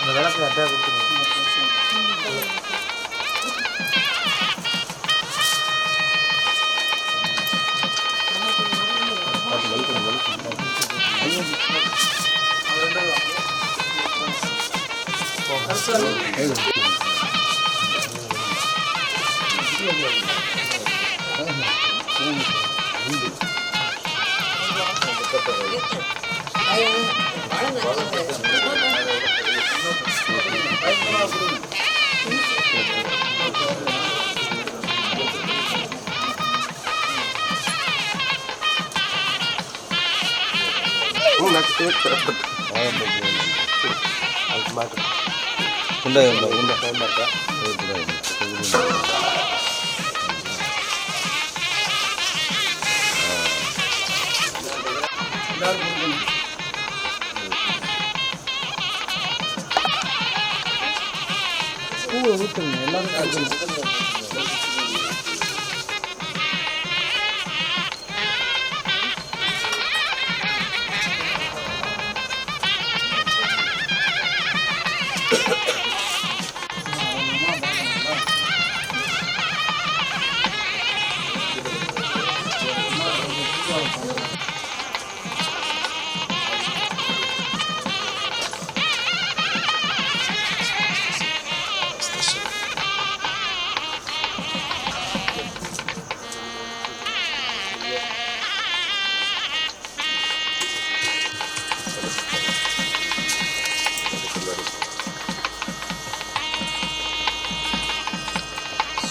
விளக்கு அட்டையாக கொடுத்துருங்க. பூவை ஊற்றுங்க எல்லாரும்.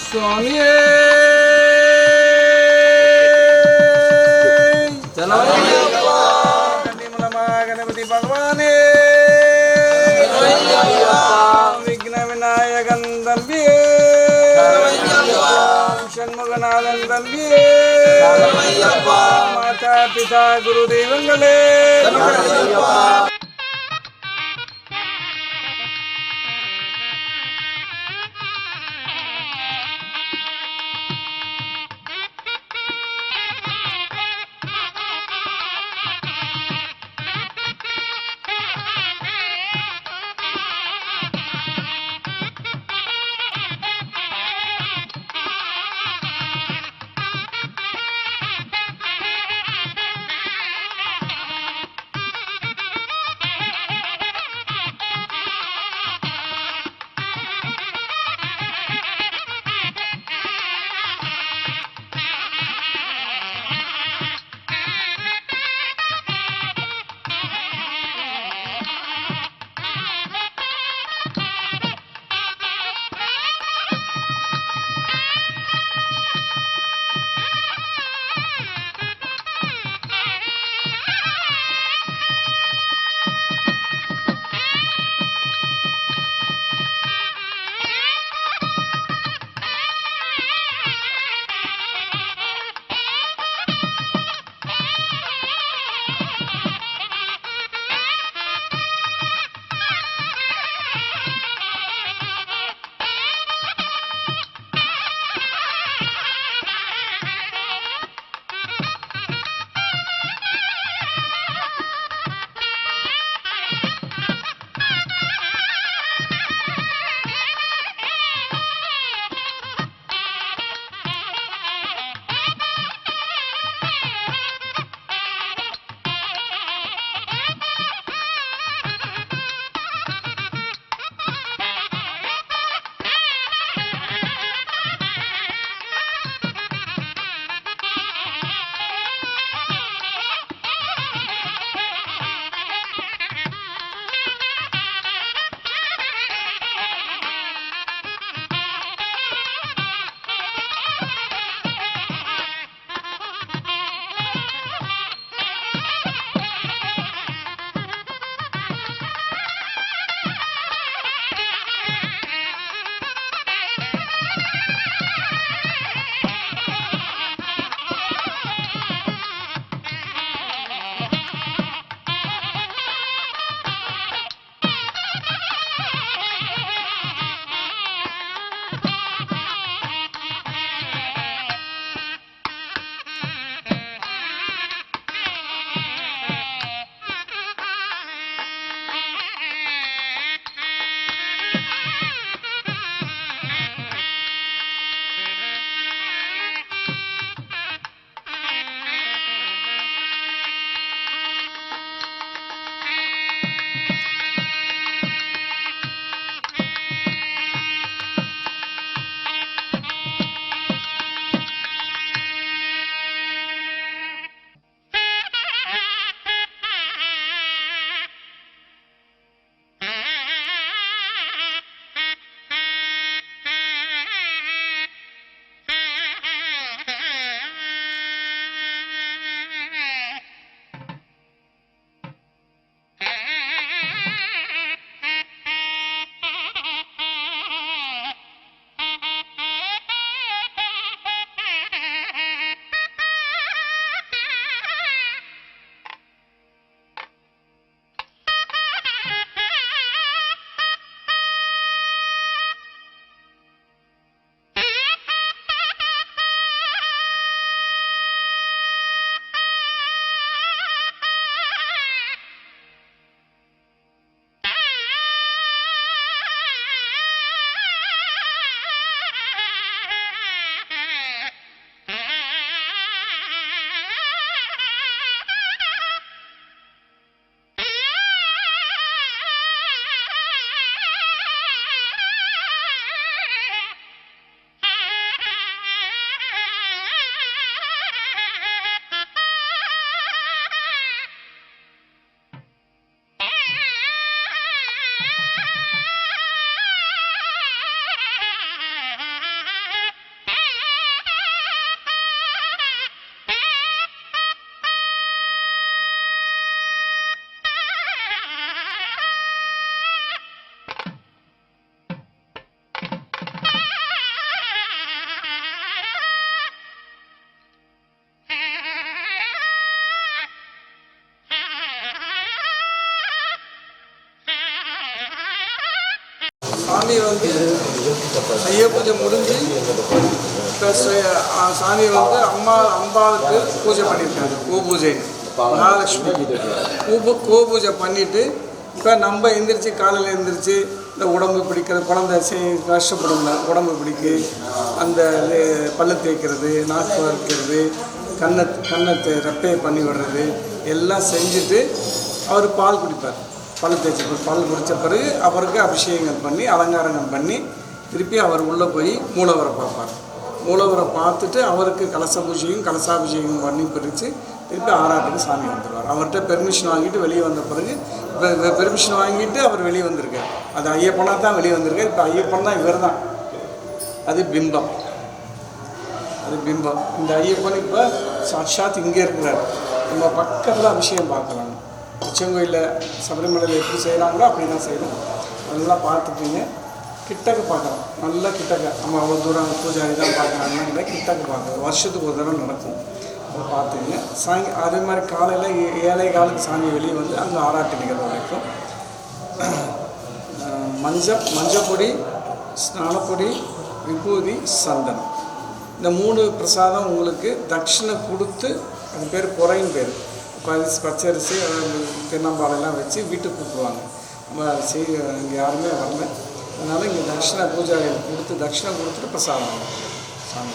சுவாமியே கணபதி பகவானே விக்ன விநாயகன் தம்பியே சண்முகநாதன் தம்பியே மாதா பிதா குரு தெய்வங்களே சாமி வந்து ஐயா பூஜை முடிஞ்சு இப்போ சாமி வந்து அம்பாவுக்கு பூஜை பண்ணியிருக்காங்க. பூஜை மகாலட்சுமி பூஜை பண்ணிவிட்டு இப்போ நம்ம எந்திரிச்சு காலையில் எழுந்திரிச்சு இந்த உடம்பு பிடிக்கிறது, குழந்தை கஷ்டப்படுங்க உடம்பு பிடிக்கு, அந்த பல்லு தேய்க்கிறது, நாக்கு வறுக்கிறது, கண்ணத்தை ரெப்பையை பண்ணி விடுறது எல்லாம் செஞ்சுட்டு அவர் பால் குடிப்பார். பல்லு தேய்ச்சி பால் குடித்த பிறகு அவருக்கு அபிஷேகங்கள் பண்ணி அலங்காரங்கள் பண்ணி திருப்பி அவர் உள்ளே போய் மூலவரை பார்ப்பார். மூலவரை பார்த்துட்டு அவருக்கு கலசாபிஷேகம் பண்ணி பிரித்து திருப்பி ஆராட்டுக்கு சாமி வந்துடுவார். அவர்கிட்ட பெர்மிஷன் வாங்கிட்டு வெளியே வந்த பிறகு பெர்மிஷன் வாங்கிட்டு அவர் வெளியே வந்திருக்கார். அது ஐயப்பனாக தான் வெளியே வந்திருக்கார். இப்போ ஐயப்பன் தான் இவர் தான். அது பிம்பம். இந்த ஐயப்பன் இப்போ சாட்சாத் இங்கே இருக்கிறார். நம்ம பக்கத்தில் அபிஷேகம் பார்க்கலாம். உச்சங்கோயிலில் சபரிமலையில் எப்படி செய்கிறாங்களோ அப்படி தான் செய்யணும். நல்லா பார்த்துப்பீங்க. கிட்டக்க பார்க்கலாம், நல்லா கிட்டக்க. நம்ம அவ்வளோ தூரம் பூஜாரி தான் பார்க்குறாங்கன்னா கிட்டக்க பார்க்கலாம். வருஷத்துக்கு ஒரு தடவை நடக்கும். அதை பார்த்துங்க. அதே மாதிரி காலையில் 7:15 சாமி வெளியே வந்து அங்கே ஆராட்டு நிகழ்வு வரைக்கும் மஞ்சப்பொடி, ஸ்நானப்பொடி, விபூதி, சந்தனம் இந்த 3 பிரசாதம் உங்களுக்கு தட்சிணை கொடுத்து, அது பேர் குறைன்னு பேர். பச்சரிசி தென்னம்பாலெல்லாம் வச்சு வீட்டுக்கு கூப்பிடுவாங்க. நம்ம இங்கே யாருமே வரல. அதனால் இங்கே தட்சிணை பூஜாரிகள் கொடுத்து தட்சிணை கொடுத்துட்டு பிரசாதம் சாமி.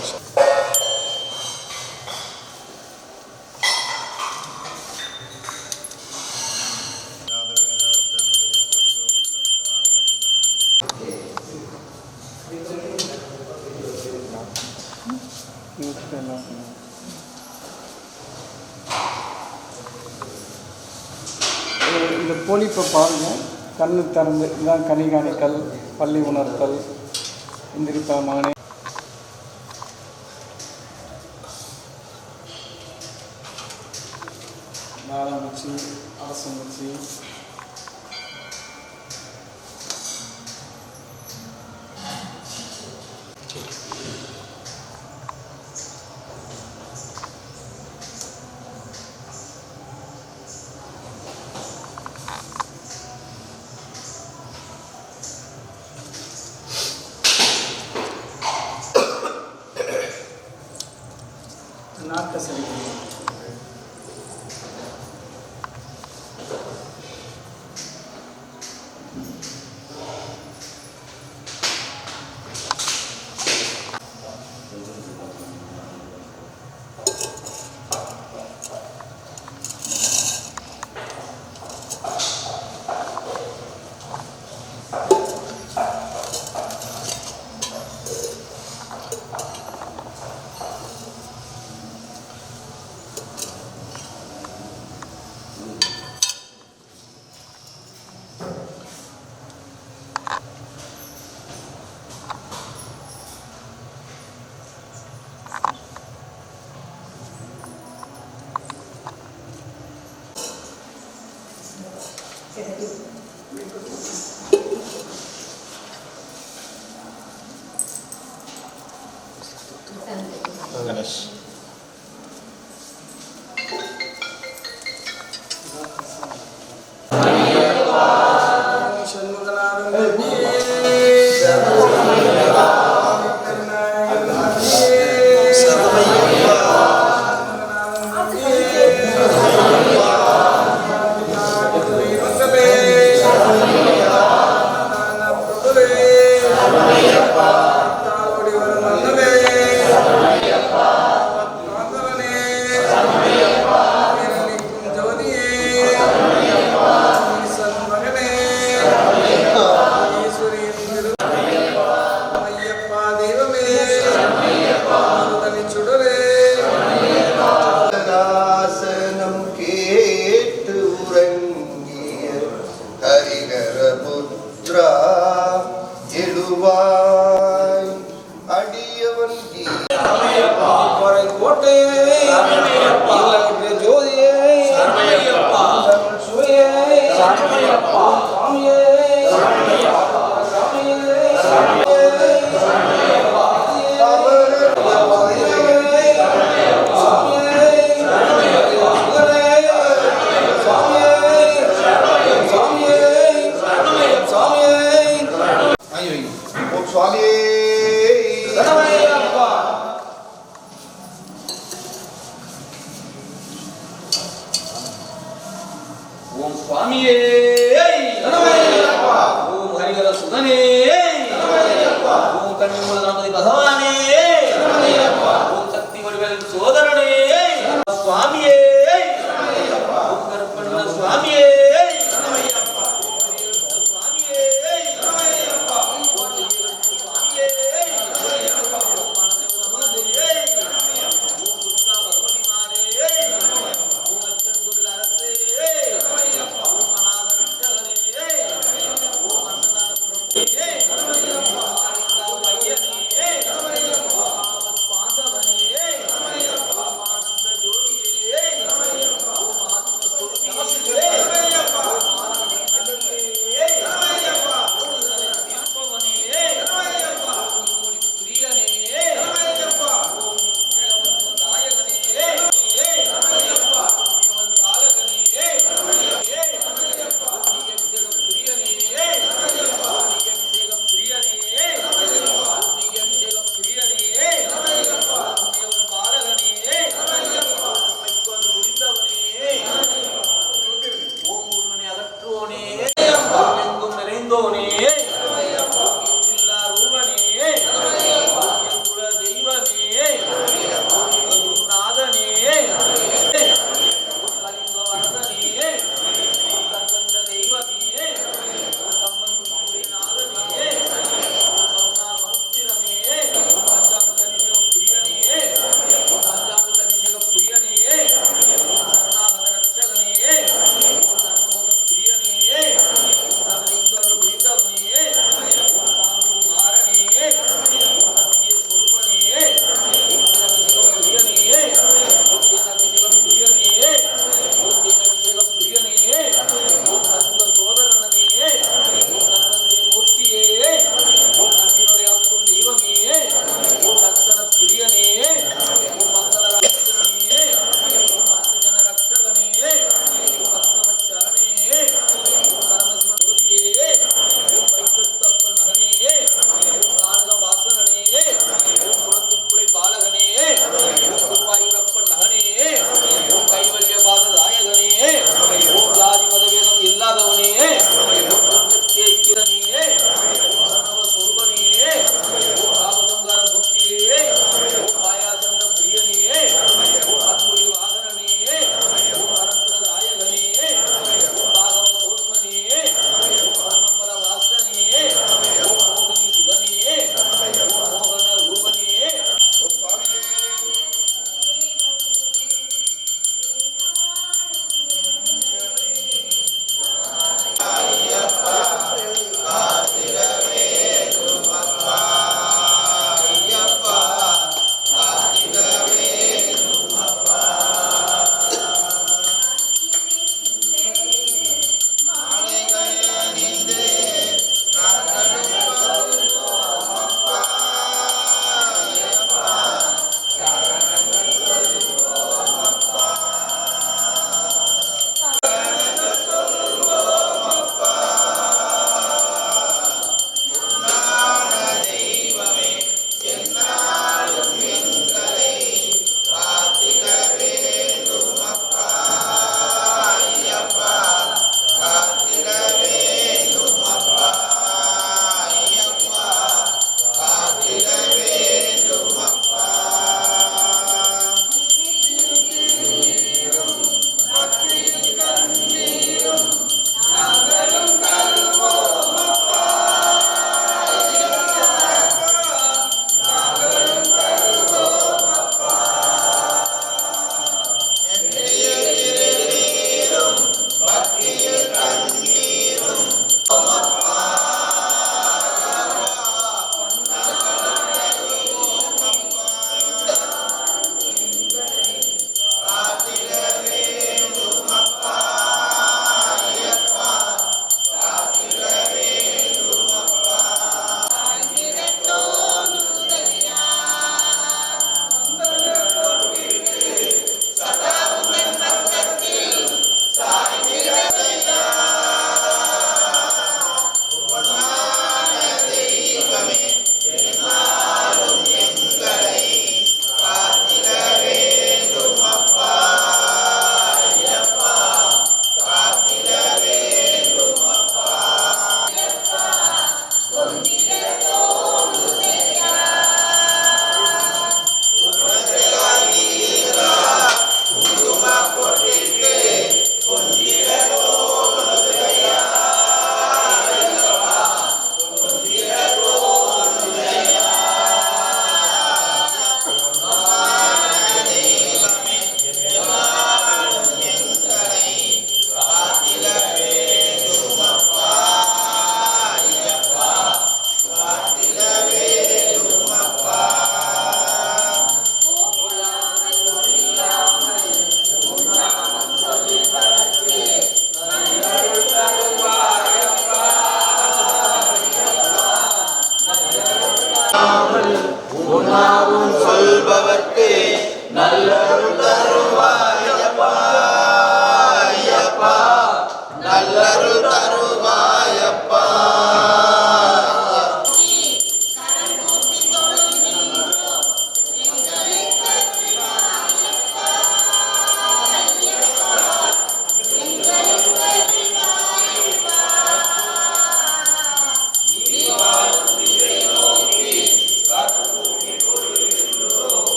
இந்த பொலிப்பை பாருங்கள். கண்ணு திறந்து இதுதான் கனிகாணிக்கல், பள்ளி உணர்த்தல், இந்திரிப்பா மகனே. நாளம் வச்சு அரசம் வச்சு நாட்டை செலுத்தி Ganesh. ஓம் சுவாமியே ஓம் ஹரிஹர சுதனே ஓம் கண்ணிமூல கணபதி பகவானே ஓம் சக்தி வடிவேல் சோதரனே சுவாமியே ஓம் கருப்பண்ண சுவாமியே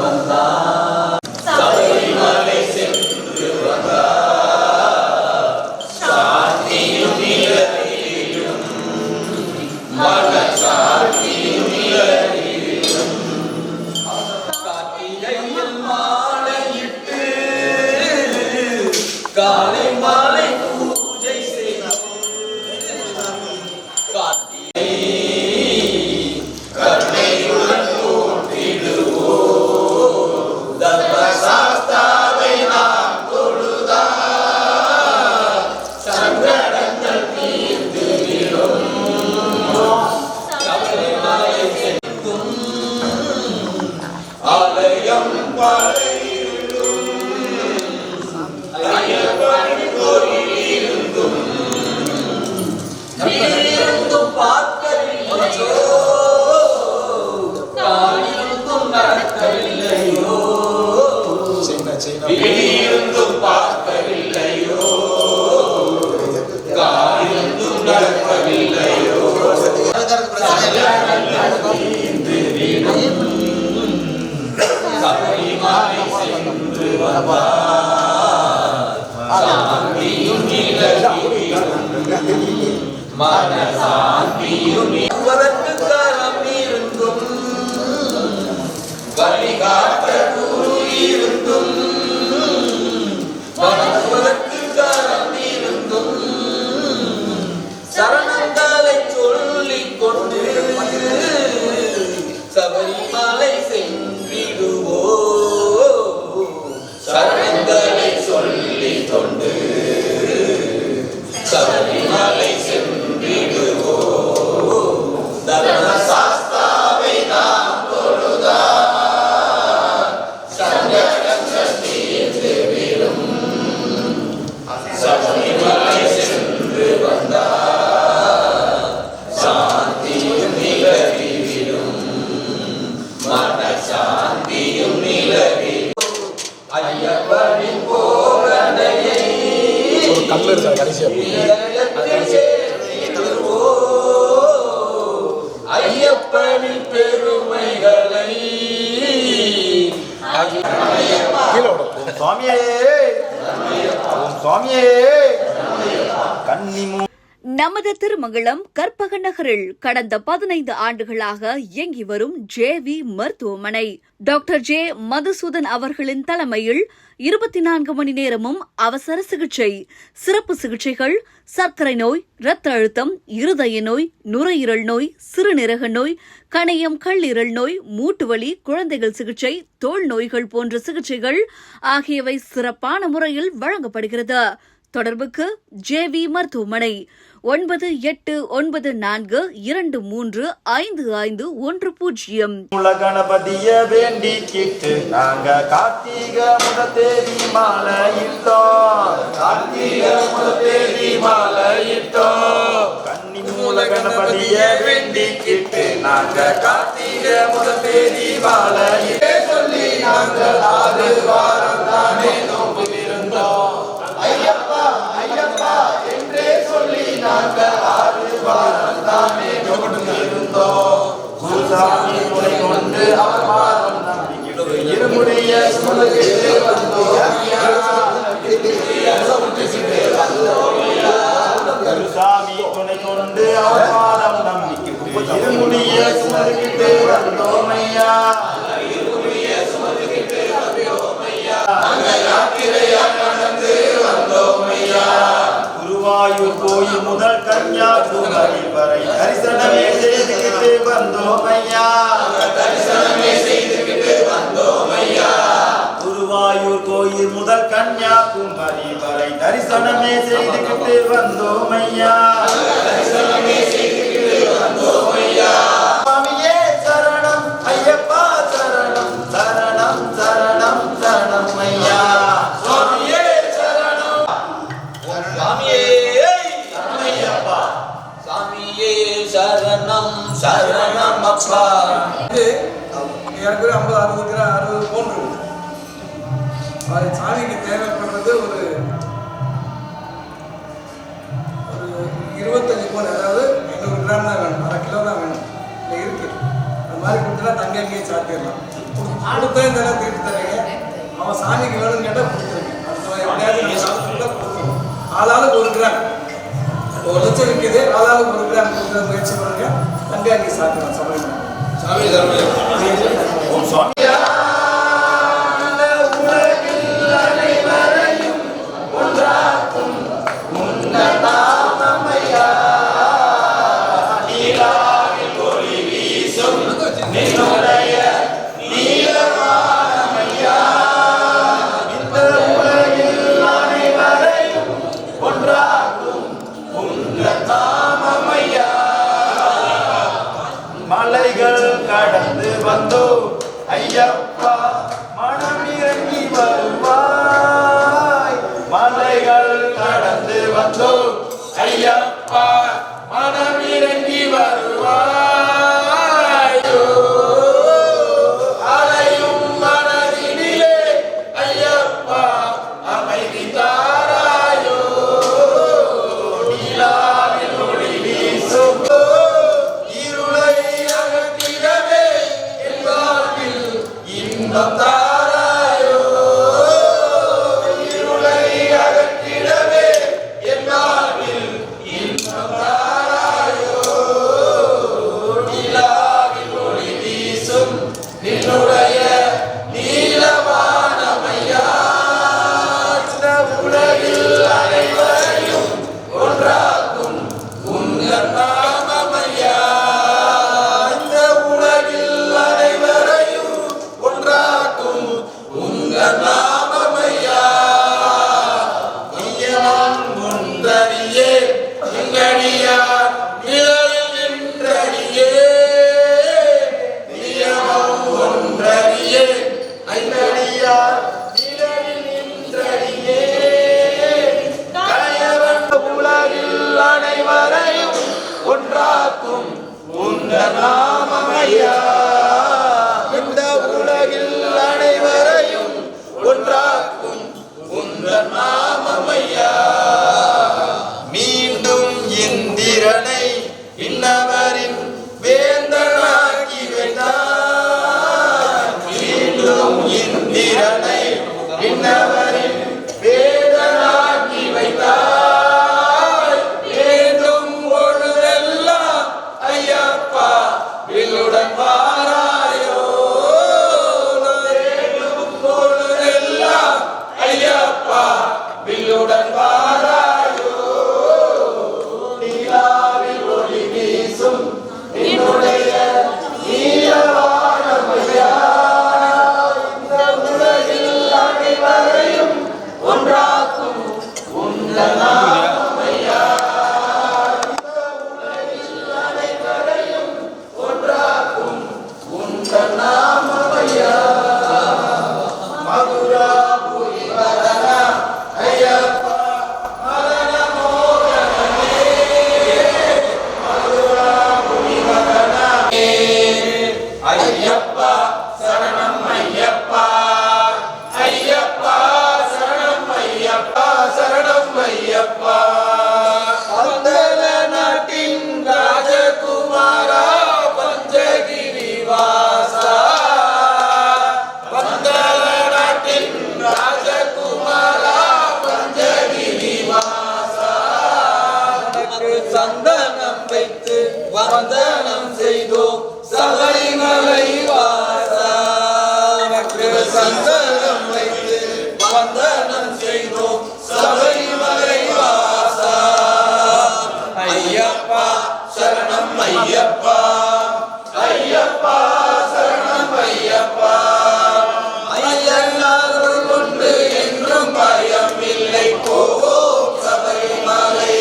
வந்தார். சபரிமலை சென்று வந்தார். சாந்தியும் நிலையிலும் மன சாந்தியும் நிலையிலும் கார்த்திகையில் மாலையிட்டு காலை மாலை பூஜை செய்து கார்த்திகை கருணையுடன் போற்றிடுவோம். தர்மசாஸ்தாவை நாம் தொழுதால் சங்கடங்கள் தீர்ந்து விடும். சபரிமலை செல்லும் ஆலயம் பழையிருந்தும் ஐயப்பன் கோயில் இருந்தும் வீடிருந்தும் பார்க்கவில்லையோ, காணிருந்தும் நடக்கவில்லையோ, வீடிருந்தும் பார்க்கவில்லையோ, காணிருந்தும் நடக்கவில்லையோ. சபரிமலை சென்று வந்தார். சாந்தியும் நிலவிலும் மன சாந்தியும் வருவதற்கு கரம் இருந்தும் வழிகாட்ட குரு இருந்தும் வணங்குவதற்கு கரம் இருந்தும் சரணங்களை சொல்லிக் கொண்டு சபரிமலை சென்றிடுவோ. சரணங்களை சொல்லிக் கொண்டு சபரிமலை சென்றிடுவோ. தர்மசாஸ்தாவை நாம் தொழுதால் சங்கடங்கள் தீர்ந்து விடும். சபரிமலை சென்று வந்தார். சாந்தியும் நிலவிடும் மன சாந்தியும் நிலவிடும். ஐயப்பனின் போகனையை ஐயப்பனின் பெருமைகளை சுவாமியே சுவாமியே கன்னிமூ. நமது திருமங்கலம் கற்பக நகரில் கடந்த 15 ஆண்டுகளாக இயங்கி வரும் ஜேவி மருத்துவமனை டாக்டர் ஜே மதுசூதன் அவர்களின் தலைமையில் 24 மணி நேரமும் அவசர சிகிச்சை, சிறப்பு சிகிச்சைகள், சர்க்கரை நோய், இரத்த அழுத்தம், இருதய நோய், நுரையீரல் நோய், சிறுநீரக நோய், கணையம் கல்லீரல் நோய், மூட்டுவலி, குழந்தைகள் சிகிச்சை, தோல் நோய்கள் போன்ற சிகிச்சைகள் ஆகியவை சிறப்பான முறையில் வழங்கப்படுகிறது. தொடர்புக்கு ஜேவி மருத்துவமனை 9894235510. கணபதிய வேண்டிக்கிட்டு நாங்க கார்த்திக முதத்தேதி மாலையிட்டோம். கார்த்திக முதத்தேதி மாலையிட்டோம். கன்னி மூல கணபதிய வேண்டிக்கிட்டு நாங்க கார்த்திக முதத்தேதி மாலையிட்டோம். சொல்லி நாங்க 6 வாரம் தானே நோம்பு இருந்தோம். ஐயப்பா ஐயப்பா என்றே சொல்லி நாங்க 6 வாரம் தானே நோம்பு இருந்தோம். குருசாமி துணை கொண்டு அவர் பாதம் நம்பிக்கிட்டு இருமுடிய சுமந்துக்கிட்டு வந்தோம். குருசாமி துணை கொண்டு அவர் பாதம் நம்பிக்கிட்டு இருமுடிய சுமந்துக்கிட்டு வந்தோம் ஐயா. குருவாயூர் கோயில் முதல் கன்னியாகுமரி வரை தரிசனமே செய்துகிட்டு வந்தோம் ஐயா. குருவாயூர் கோயில் முதல் கன்னியாகுமரி வரை தரிசனமே செய்துகிட்டு வந்தோம் ஐயா. சுவாமியே சரணம் ஐயப்பா சரணம் சரணம் சரணம் சரணம் ஐயா. சுவாமியே சரணம். சாமியே ஐயப்பா சாமியே சரணம் சரணம் அப்பா. எனக்கு 50-60 கிராம் 60 பவுன் இருக்கு. அது சாமிக்கு தேவைப்படுறது ஒரு 25 பவுன், அதாவது 800 கிராம் தான் வேணும், 1/2 கிலோ தான் வேணும். இல்லை இருக்கு, அந்த மாதிரி கொடுத்தா தங்க அங்கேயே சாத்திடலாம். கொடுத்தா இந்த இடம் திருப்பி தரீங்க, அவன் சாமிக்கு வேணும்னு கேட்டால் கொடுத்துருங்க. அடுத்த எப்படியாவது கொடுத்துருவோம். ஆளாளுக்கு 1 கிராம், 1 லட்சம் விற்கிது, ஆளாளுக்கு 1 கிராம் கொடுக்குற முயற்சி பண்ணுங்க. தங்க அங்கேயே சாத்திடலாம். சாமி ஓம் சுவாமி. மலைகள் கடந்து வந்தோ ஐயப்பா, மனம் இறங்கி வருவாய். மலைகள் கடந்து வந்தோ ஐயப்பா, மனம் இறங்கி வருவாய். அலையும் மனதினிலே ஐயப்பா, அமைதி தாராயோ. நீலாவில் ஒளி வீசும் இன்பம் தாராயோ. இருளை அகற்றிடவே என் வாழ்வில் இன்பம் தாராயோ. நிலாவில் ஒளி வீசும் நின்னுடைய நீலவானமையா, இந்த உலகில் அனைவரையும் ஒன்றாக்கும் உங்கள் நாமமையா. இந்த உலகில் அனைவரையும் ஒன்றாக்கும் உங்கள் நாமமையா. நீயமான் முன்றடியே எங்கடியார் நிழலில் நின்றடியே. நீயமான் ஒன்றடியே ஐந்தடியார் நிழலில் நின்றடியே. கயவன் உலகில் அனைவரையும் ஒன்றாக்கும் உங்கள் நாமமையா. இந்த உலகில் அனைவரையும் ஒன்றாக்கும் உங்கள் நாமமையா. மீண்டும் இந்திரனை இன்னவரின் வேந்தனாக்கி வைத்தார். மீண்டும் இந்திரனை இன்னவரின் வேந்தனாக்கி வைத்தார். வேண்டும் பொழுதெல்லாம் ஐயப்பா வில்லுடன் வாராயோ. வேண்டும் பொழுதெல்லாம் ஐயப்பா வில்லுடன் வாராயோ. நீலாவில் ஒளி வீசும் என்னுடைய நீலவானமையா. இந்த உலகில் அனைவரையும் ஒன்றாக்கும் உங்கள் நாமமையா. இந்த உலகில் அனைவரையும் ஒன்றாக்கும் உங்கள் நாமமையா. மதுராபுரி வரதா ஐயப்பா, மதன மோகனமே. மதுராபுரி வரதா ஐயப்பா சரணம் ஐயப்பா. ஐயப்பா சரணம் ஐயப்பா, சரணம் ஐயப்பா. பந்தல நாட்டின் ராஜகுமாரா, பஞ்சகிரி வாசா. பந்தல நாட்டின் ராஜகுமாரா, பஞ்சகிரி வாசா. உனக்கு சந்தனம் வைத்து வந்தனம் செய்தோம் சபரிமலை வாசா. உனக்கு சந்தனம் வைத்து வந்தனம் செய்தோம் சபரிமலை வாசா. ஐயப்பா சரணம் ஐயப்பா. ஐயப்பா சரணம் ஐயப்பா. ஐயனாருள் கொண்டு என்றும் பயம் இல்லை, போவோம் சபரிமலை.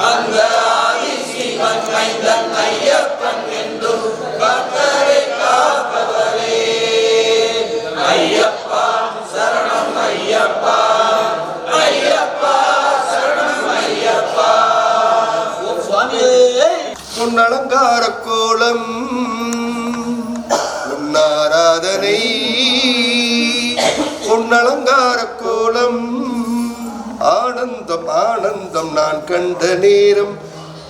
அந்த ஆதிசிவன் மைந்தன் ஐயப்பன் என்றும் பக்தரை காப்பவரே. ஐயப்பா சரணம் ஐயப்பா. ஐயப்பா சரணம் ஐயப்பா. ஓம் சுவாமியே. பொன்னலங்கார கோலம் உன்னாராதனை. பொன்னலங்கார கோலம் ஆனந்தம் ஆனந்தம் நான் கண்ட நேரம்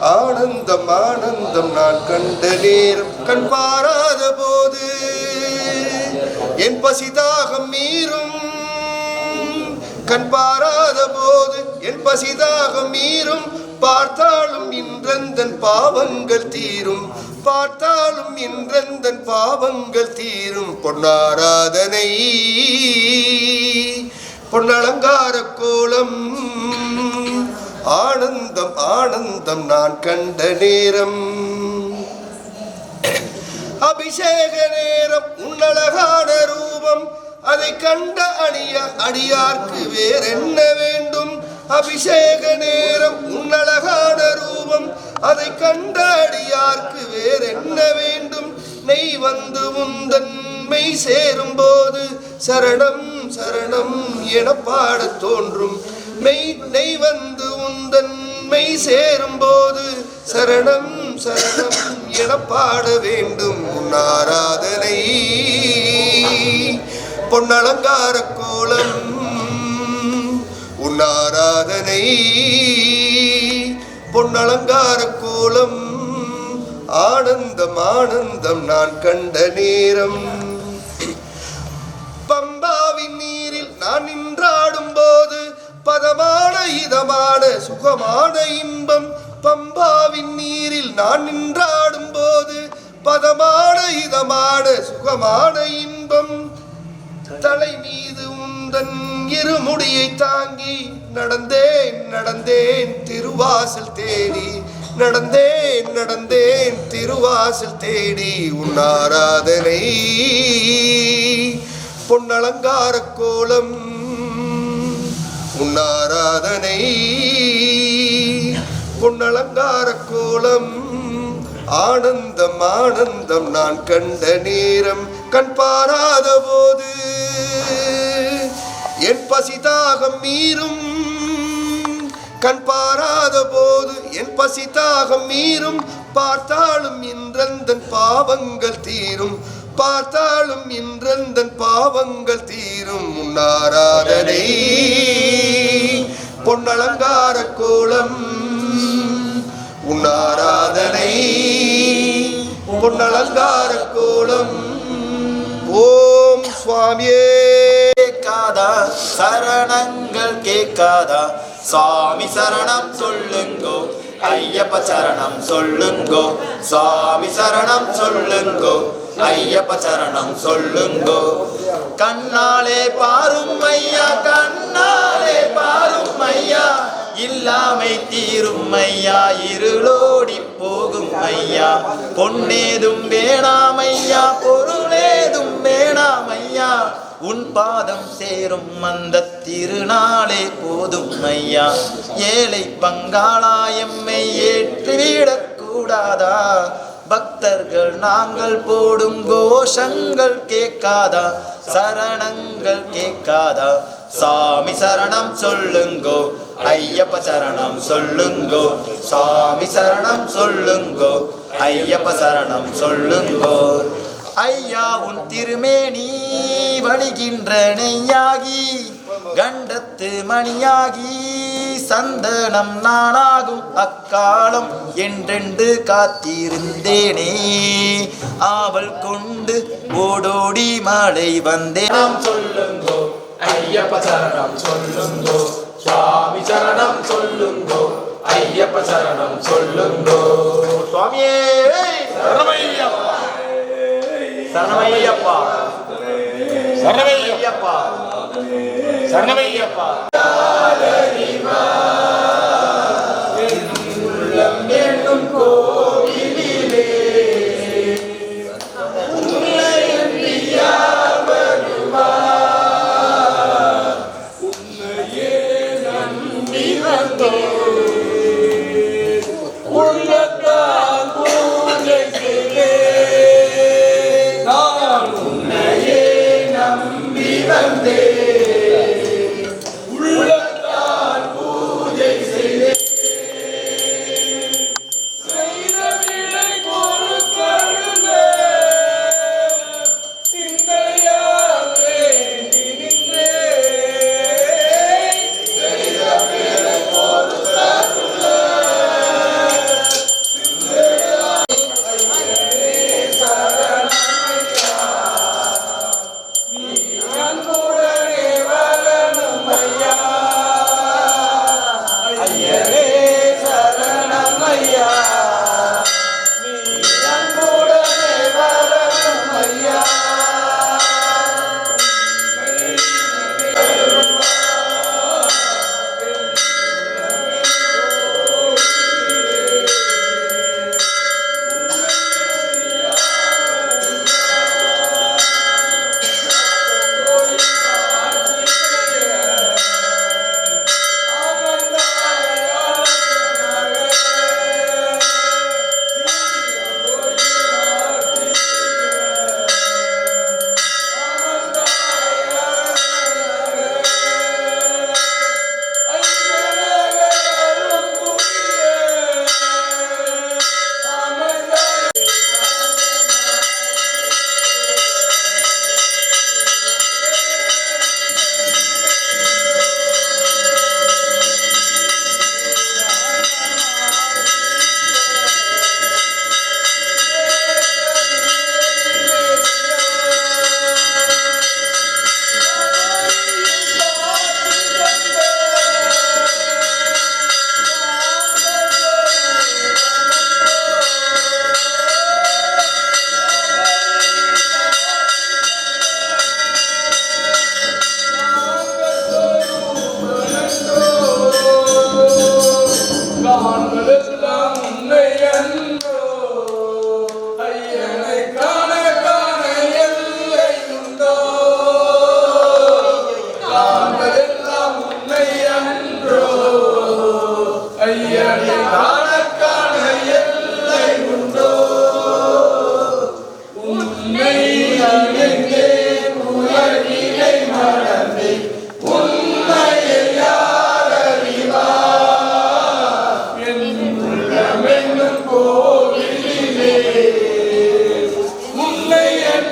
ஆனந்தம் ஆனந்தம் நான் கண்ட நேரம் கண் பாராத போது என் பசிதாகம் மீறும் கண் பாராத போது என் பசிதாகம் மீறும் பார்த்தாலும் இன்றந்தன் பாவங்கள் தீரும் பார்த்தாலும் இன்றந்தன் பாவங்கள் தீரும் பொன்னாராதனை பொன்னலங்கார கோலம் ஆனந்தம் ஆனந்தம் நான் கண்ட நேரம் அபிஷேக நேரம் உன்னழகான ரூபம் அதை கண்ட அடியார்க்கு வேறென்ன வேண்டும் அபிஷேக நேரம் உன்னழகான ரூபம் அதை கண்ட அடியார்க்கு வேறென்ன வேண்டும் நெய் வந்து உந்தன் மெய் சேரும் போது சரணம் சரணம் என பாடத் தோன்றும் நெய் வந்து உந்தன் மெய் சேரும் போது சரணம் சரணம் என பாட வேண்டும் உன்னாராதனை பொன்னலங்கார கோலம் உன்னாராதனை பொன்னலங்கார கோலம் ஆனந்தம் ஆனந்தம் நான் கண்ட நேரம் பம்பாவின் நீரில் நான் நின்றாடும் போது பதமான இதமான சுகமான இன்பம் பம்பாவின் நீரில் நான் நின்றாடும் போது பதமான இதமான சுகமான இன்பம் தலை மீது உந்தன் இருமுடியை தாங்கி நடந்தேன் நடந்தேன் திருவாசல் தேடி நடந்தேன் நடந்தேன் திருவாசல் தேடி உன்னாராதனை பொன்னலங்கார கோலம் உன்னாராதனை பொன்னலங்கார கோலம் ஆனந்தம் ஆனந்தம் நான் கண்ட நேரம் கண் பாராத போது என் பசிதாகம் மீறும் கண் பாராத போது என் பசிதாகம் மீறும் பார்த்தாலும் இன்றந்தன் பாவங்கள் தீரும் பார்த்தாலும் இன்றந்தன் பாவங்கள் தீரும் உன்னாராதனை பொன்னலங்கார கோலம் உன்னாராதனை பொன்னலங்கார கோலம் ஓம் சுவாமியே கேட்காதா சரணங்கள் கேட்காதா சுவாமி சரணம் சொல்லுங்கோ ஐயப்ப சரணம் சொல்லுங்கோ சுவாமி சரணம் சொல்லுங்கோ ஐயப்ப சரணம் சொல்லுங்கோ கண்ணாலே பாரும் ஐயா கண்ணாலே பாரும் ஐயா இல்லாமை தீரும் ஐயா இருளோடி போகும் ஐயா பொன்னேதும் வேணாம் ஐயா பொருளேதும் வேணாம் ஐயா உன் பாதம் சேரும் அந்த திருநாளே போதும் ஐயா ஏழை பங்காளாயம்மை ஏற்றிவிடக் கூடாதா பக்தர்கள் நாங்கள் போடும் கோஷங்கள் கேட்காதா சரணங்கள் கேட்காதா சாமி சரணம் சொல்லுங்கோ ஐயப்ப சரணம் சொல்லுங்கோ சாமி சரணம் சொல்லுங்கோ ஐயப்ப சரணம் சொல்லுங்கோ ஐயா உன் திருமேனி வழிகின்ற நெய்யாகி கண்டத்து மணியாகி சந்தனம் நானாகும் அக்காலம் என்றென்று காத்திருந்தேனே ஆவல் கொண்டு ஓடோடி மழை வந்தேன் சொல்லுங்கோ ஐயப்ப சரணம் சொல்லுங்கோ சுவாமி சரணம் சொல்லுங்கோ ஐயப்ப சரணம் சொல்லுங்கோ சுவாமியே சரணமையப்பா சரணமையப்பா சரணமையப்பா சரணமையப்பா உள்ளம் கோவிலே உன்னையே நம்பி வந்தோ உள்ளத்தால் பூஜை செய்தே நான் உன்னையே நம்பி வந்தே உள்ளத்தால் பூஜை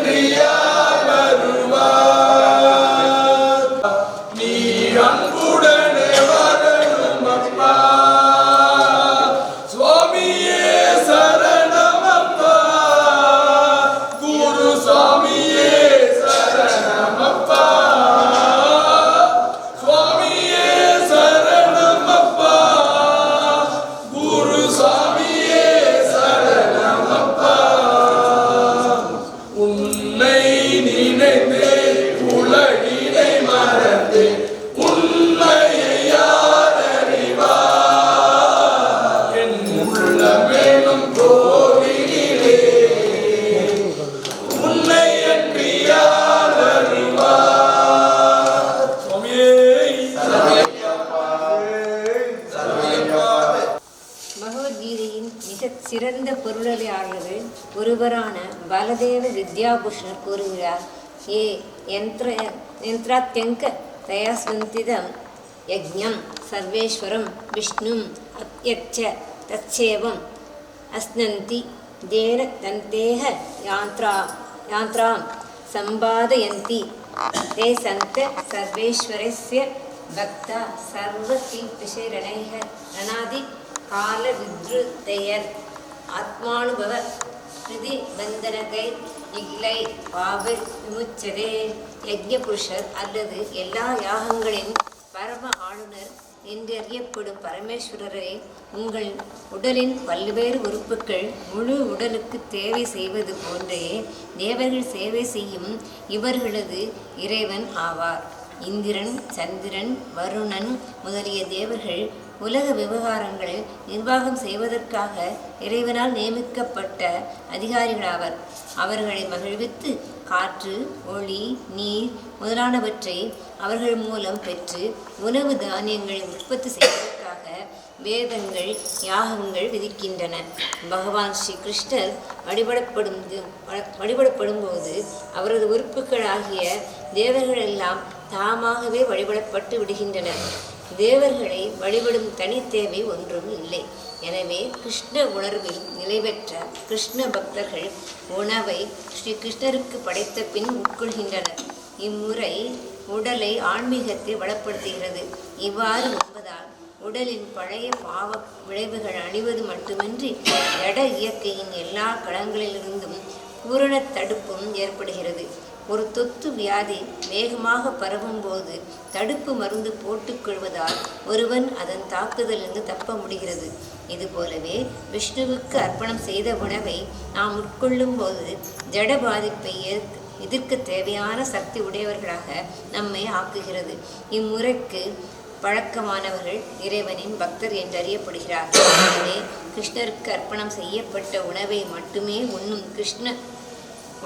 என்று யார் வருவார்? நீ அன்புடனே வரணும் அப்பா. சுவாமியே சரணம் அப்பா, குரு சுவாமியே சரணம் அப்பா, சுவாமியே சரணம் அப்பா, குரு சுவாமியே சரணம் அப்பா. உன்னை நினைத்து உலகினை மறந்து உண்மையை யார் அறிவார்? என் உள்ளமெனும் கோவிலிலே உன்னை அன்று யார் அறிவார்? சுவாமியே பகவத்கீதையின் மிகச் சிறந்த பொருளாளர்கள் ஒருவரான பலதேவ வித்யாபூஷணர் கூறுகிறார், ஏ யந்திராத்யங்க தயாஸ்வந்திதம் யஜ்ஞம் சர்வேஸ்வரம் விஷ்ணும் அத்யச்ச தச்சேவம் அஸ்னந்தி தேன தந்தேக யாந்த்ராம் சம்பாதயந்தி தே சந்த சர்வேஸ்வரஸ்ய பக்தா சர்வகில்பிஷைரணைஹ ரணாதி கால வித்ருதயர் ஆத்மானுபவ ஸ்ருதி பந்தனகை இக்லை பாவ விமுச்சதே. யஜ்ஞ புருஷர் அல்லது எல்லா யாகங்களின் பரம ஆளுநர் என்று அறியப்படும் பரமேஸ்வரரே, உங்கள் உடலின் பல்வேறு உறுப்புகள் முழு உடலுக்கு தேவை செய்வது போன்றே தேவர்கள் சேவை செய்யும் இவர்களது இறைவன் ஆவார். இந்திரன், சந்திரன், வருணன் முதலிய தேவர்கள் உலக விவகாரங்களை நிர்வாகம் செய்வதற்காக இறைவனால் நியமிக்கப்பட்ட அதிகாரிகளாவர். அவர்களை மகிழ்வித்து காற்று, ஒளி, நீர் முதலானவற்றை அவர்கள் மூலம் பெற்று உணவு தானியங்களை உற்பத்தி செய்வதற்காக வேதங்கள் யாகங்கள் விதிக்கின்றன. பகவான் ஸ்ரீ கிருஷ்ணர் வழிபடப்படும் போது அவரது உறுப்புகளாகிய தேவர்கள் எல்லாம் தாமாகவே வழிபடப்பட்டு விடுகின்றனர். தேவர்களை வழிபடும் தனித்தேவை ஒன்றும் இல்லை. எனவே கிருஷ்ண உணர்வில் நிலைபெற்ற கிருஷ்ண பக்தர்கள் உணவை ஸ்ரீ கிருஷ்ணருக்கு படைத்த பின் உட்கொள்கின்றனர். இம்முறை உடலை ஆன்மீகத்தை வளப்படுத்துகிறது. இவ்வாறு உண்பதால் உடலின் பழைய பாவ விளைவுகள் அழிவது மட்டுமின்றி ஜட இயற்கையின் எல்லா களங்களிலிருந்தும் பூரண தடுப்பும் ஏற்படுகிறது. ஒரு தொத்து வியாதி வேகமாக பரவும் போது தடுப்பு மருந்து போட்டுக்கொள்வதால் ஒருவன் அதன் தாக்குதலிருந்து தப்ப முடிகிறது. இதுபோலவே விஷ்ணுவுக்கு அர்ப்பணம் செய்த உணவை நாம் உட்கொள்ளும் போது ஜட பாதிப்பை எதிர்க்க தேவையான சக்தி உடையவர்களாக நம்மை ஆக்குகிறது. இம்முறைக்கு பழக்கமானவர்கள் இறைவனின் பக்தர் என்றறியப்படுகிறார். எனவே கிருஷ்ணருக்கு அர்ப்பணம் செய்யப்பட்ட உணவை மட்டுமே உண்ணும் கிருஷ்ண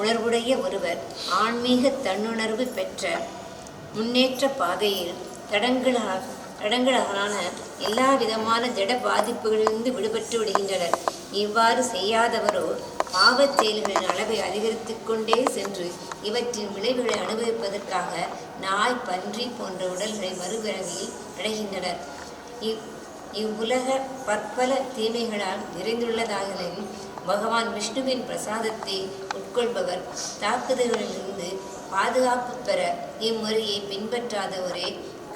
உணர்வுடைய ஒருவர் ஆன்மீக தன்னுணர்வு பெற்ற முன்னேற்ற பாதையில் தடங்களான எல்லா விதமான ஜட பாதிப்புகளிலிருந்து விடுபட்டு விடுகின்றனர். இவ்வாறு செய்யாதவரோ பாவச் செயல்களின் அளவை அதிகரித்து கொண்டே சென்று இவற்றின் விளைவுகளை அனுபவிப்பதற்காக நாய், பன்றி போன்ற உடல்களை மறுபிறவியில் அடைகின்றனர். இவ்வுலக பற்பல தீமைகளால் நிறைந்துள்ளதாகலின் பகவான் விஷ்ணுவின் பிரசாதத்தை உட்கொள்பவர் தாக்குதல்களிலிருந்து பாதுகாப்பு பெற இம்முறையை பின்பற்றாதவரே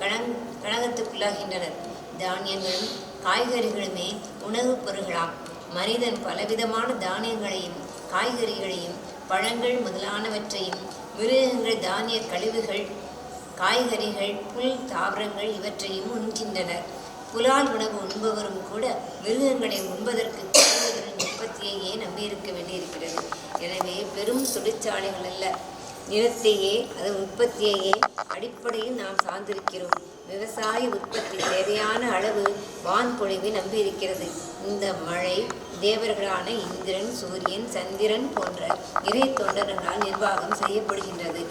கலகத்துக்குள்ளாகின்றனர். தானியங்களும் காய்கறிகளுமே உணவுப் பொருள்களாம். மனிதன் பலவிதமான தானியங்களையும் காய்கறிகளையும் பழங்கள் முதலானவற்றையும் மிருகங்கள் தானிய கழிவுகள், காய்கறிகள், புல், தாவரங்கள் இவற்றையும் உண்கின்றனர். புலால் உணவு உண்பவரும் கூட மிருகங்களை உண்பதற்கு உற்பத்தியையே நம்பியிருக்க வேண்டியிருக்கிறது. எனவே பெரும் தொழிற்சாலைகள் அல்ல, நிலத்தையே அதன் உற்பத்தியையே அடிப்படையில் நாம் சார்ந்திருக்கிறோம். விவசாய உற்பத்தி தேவையான அளவு வான்பொழிவை நம்பியிருக்கிறது. இந்த மழை தேவர்களான இந்திரன், சூரியன், சந்திரன் போன்ற இறை தொண்டர்களால் நிர்வாகம் செய்யப்படுகின்றது.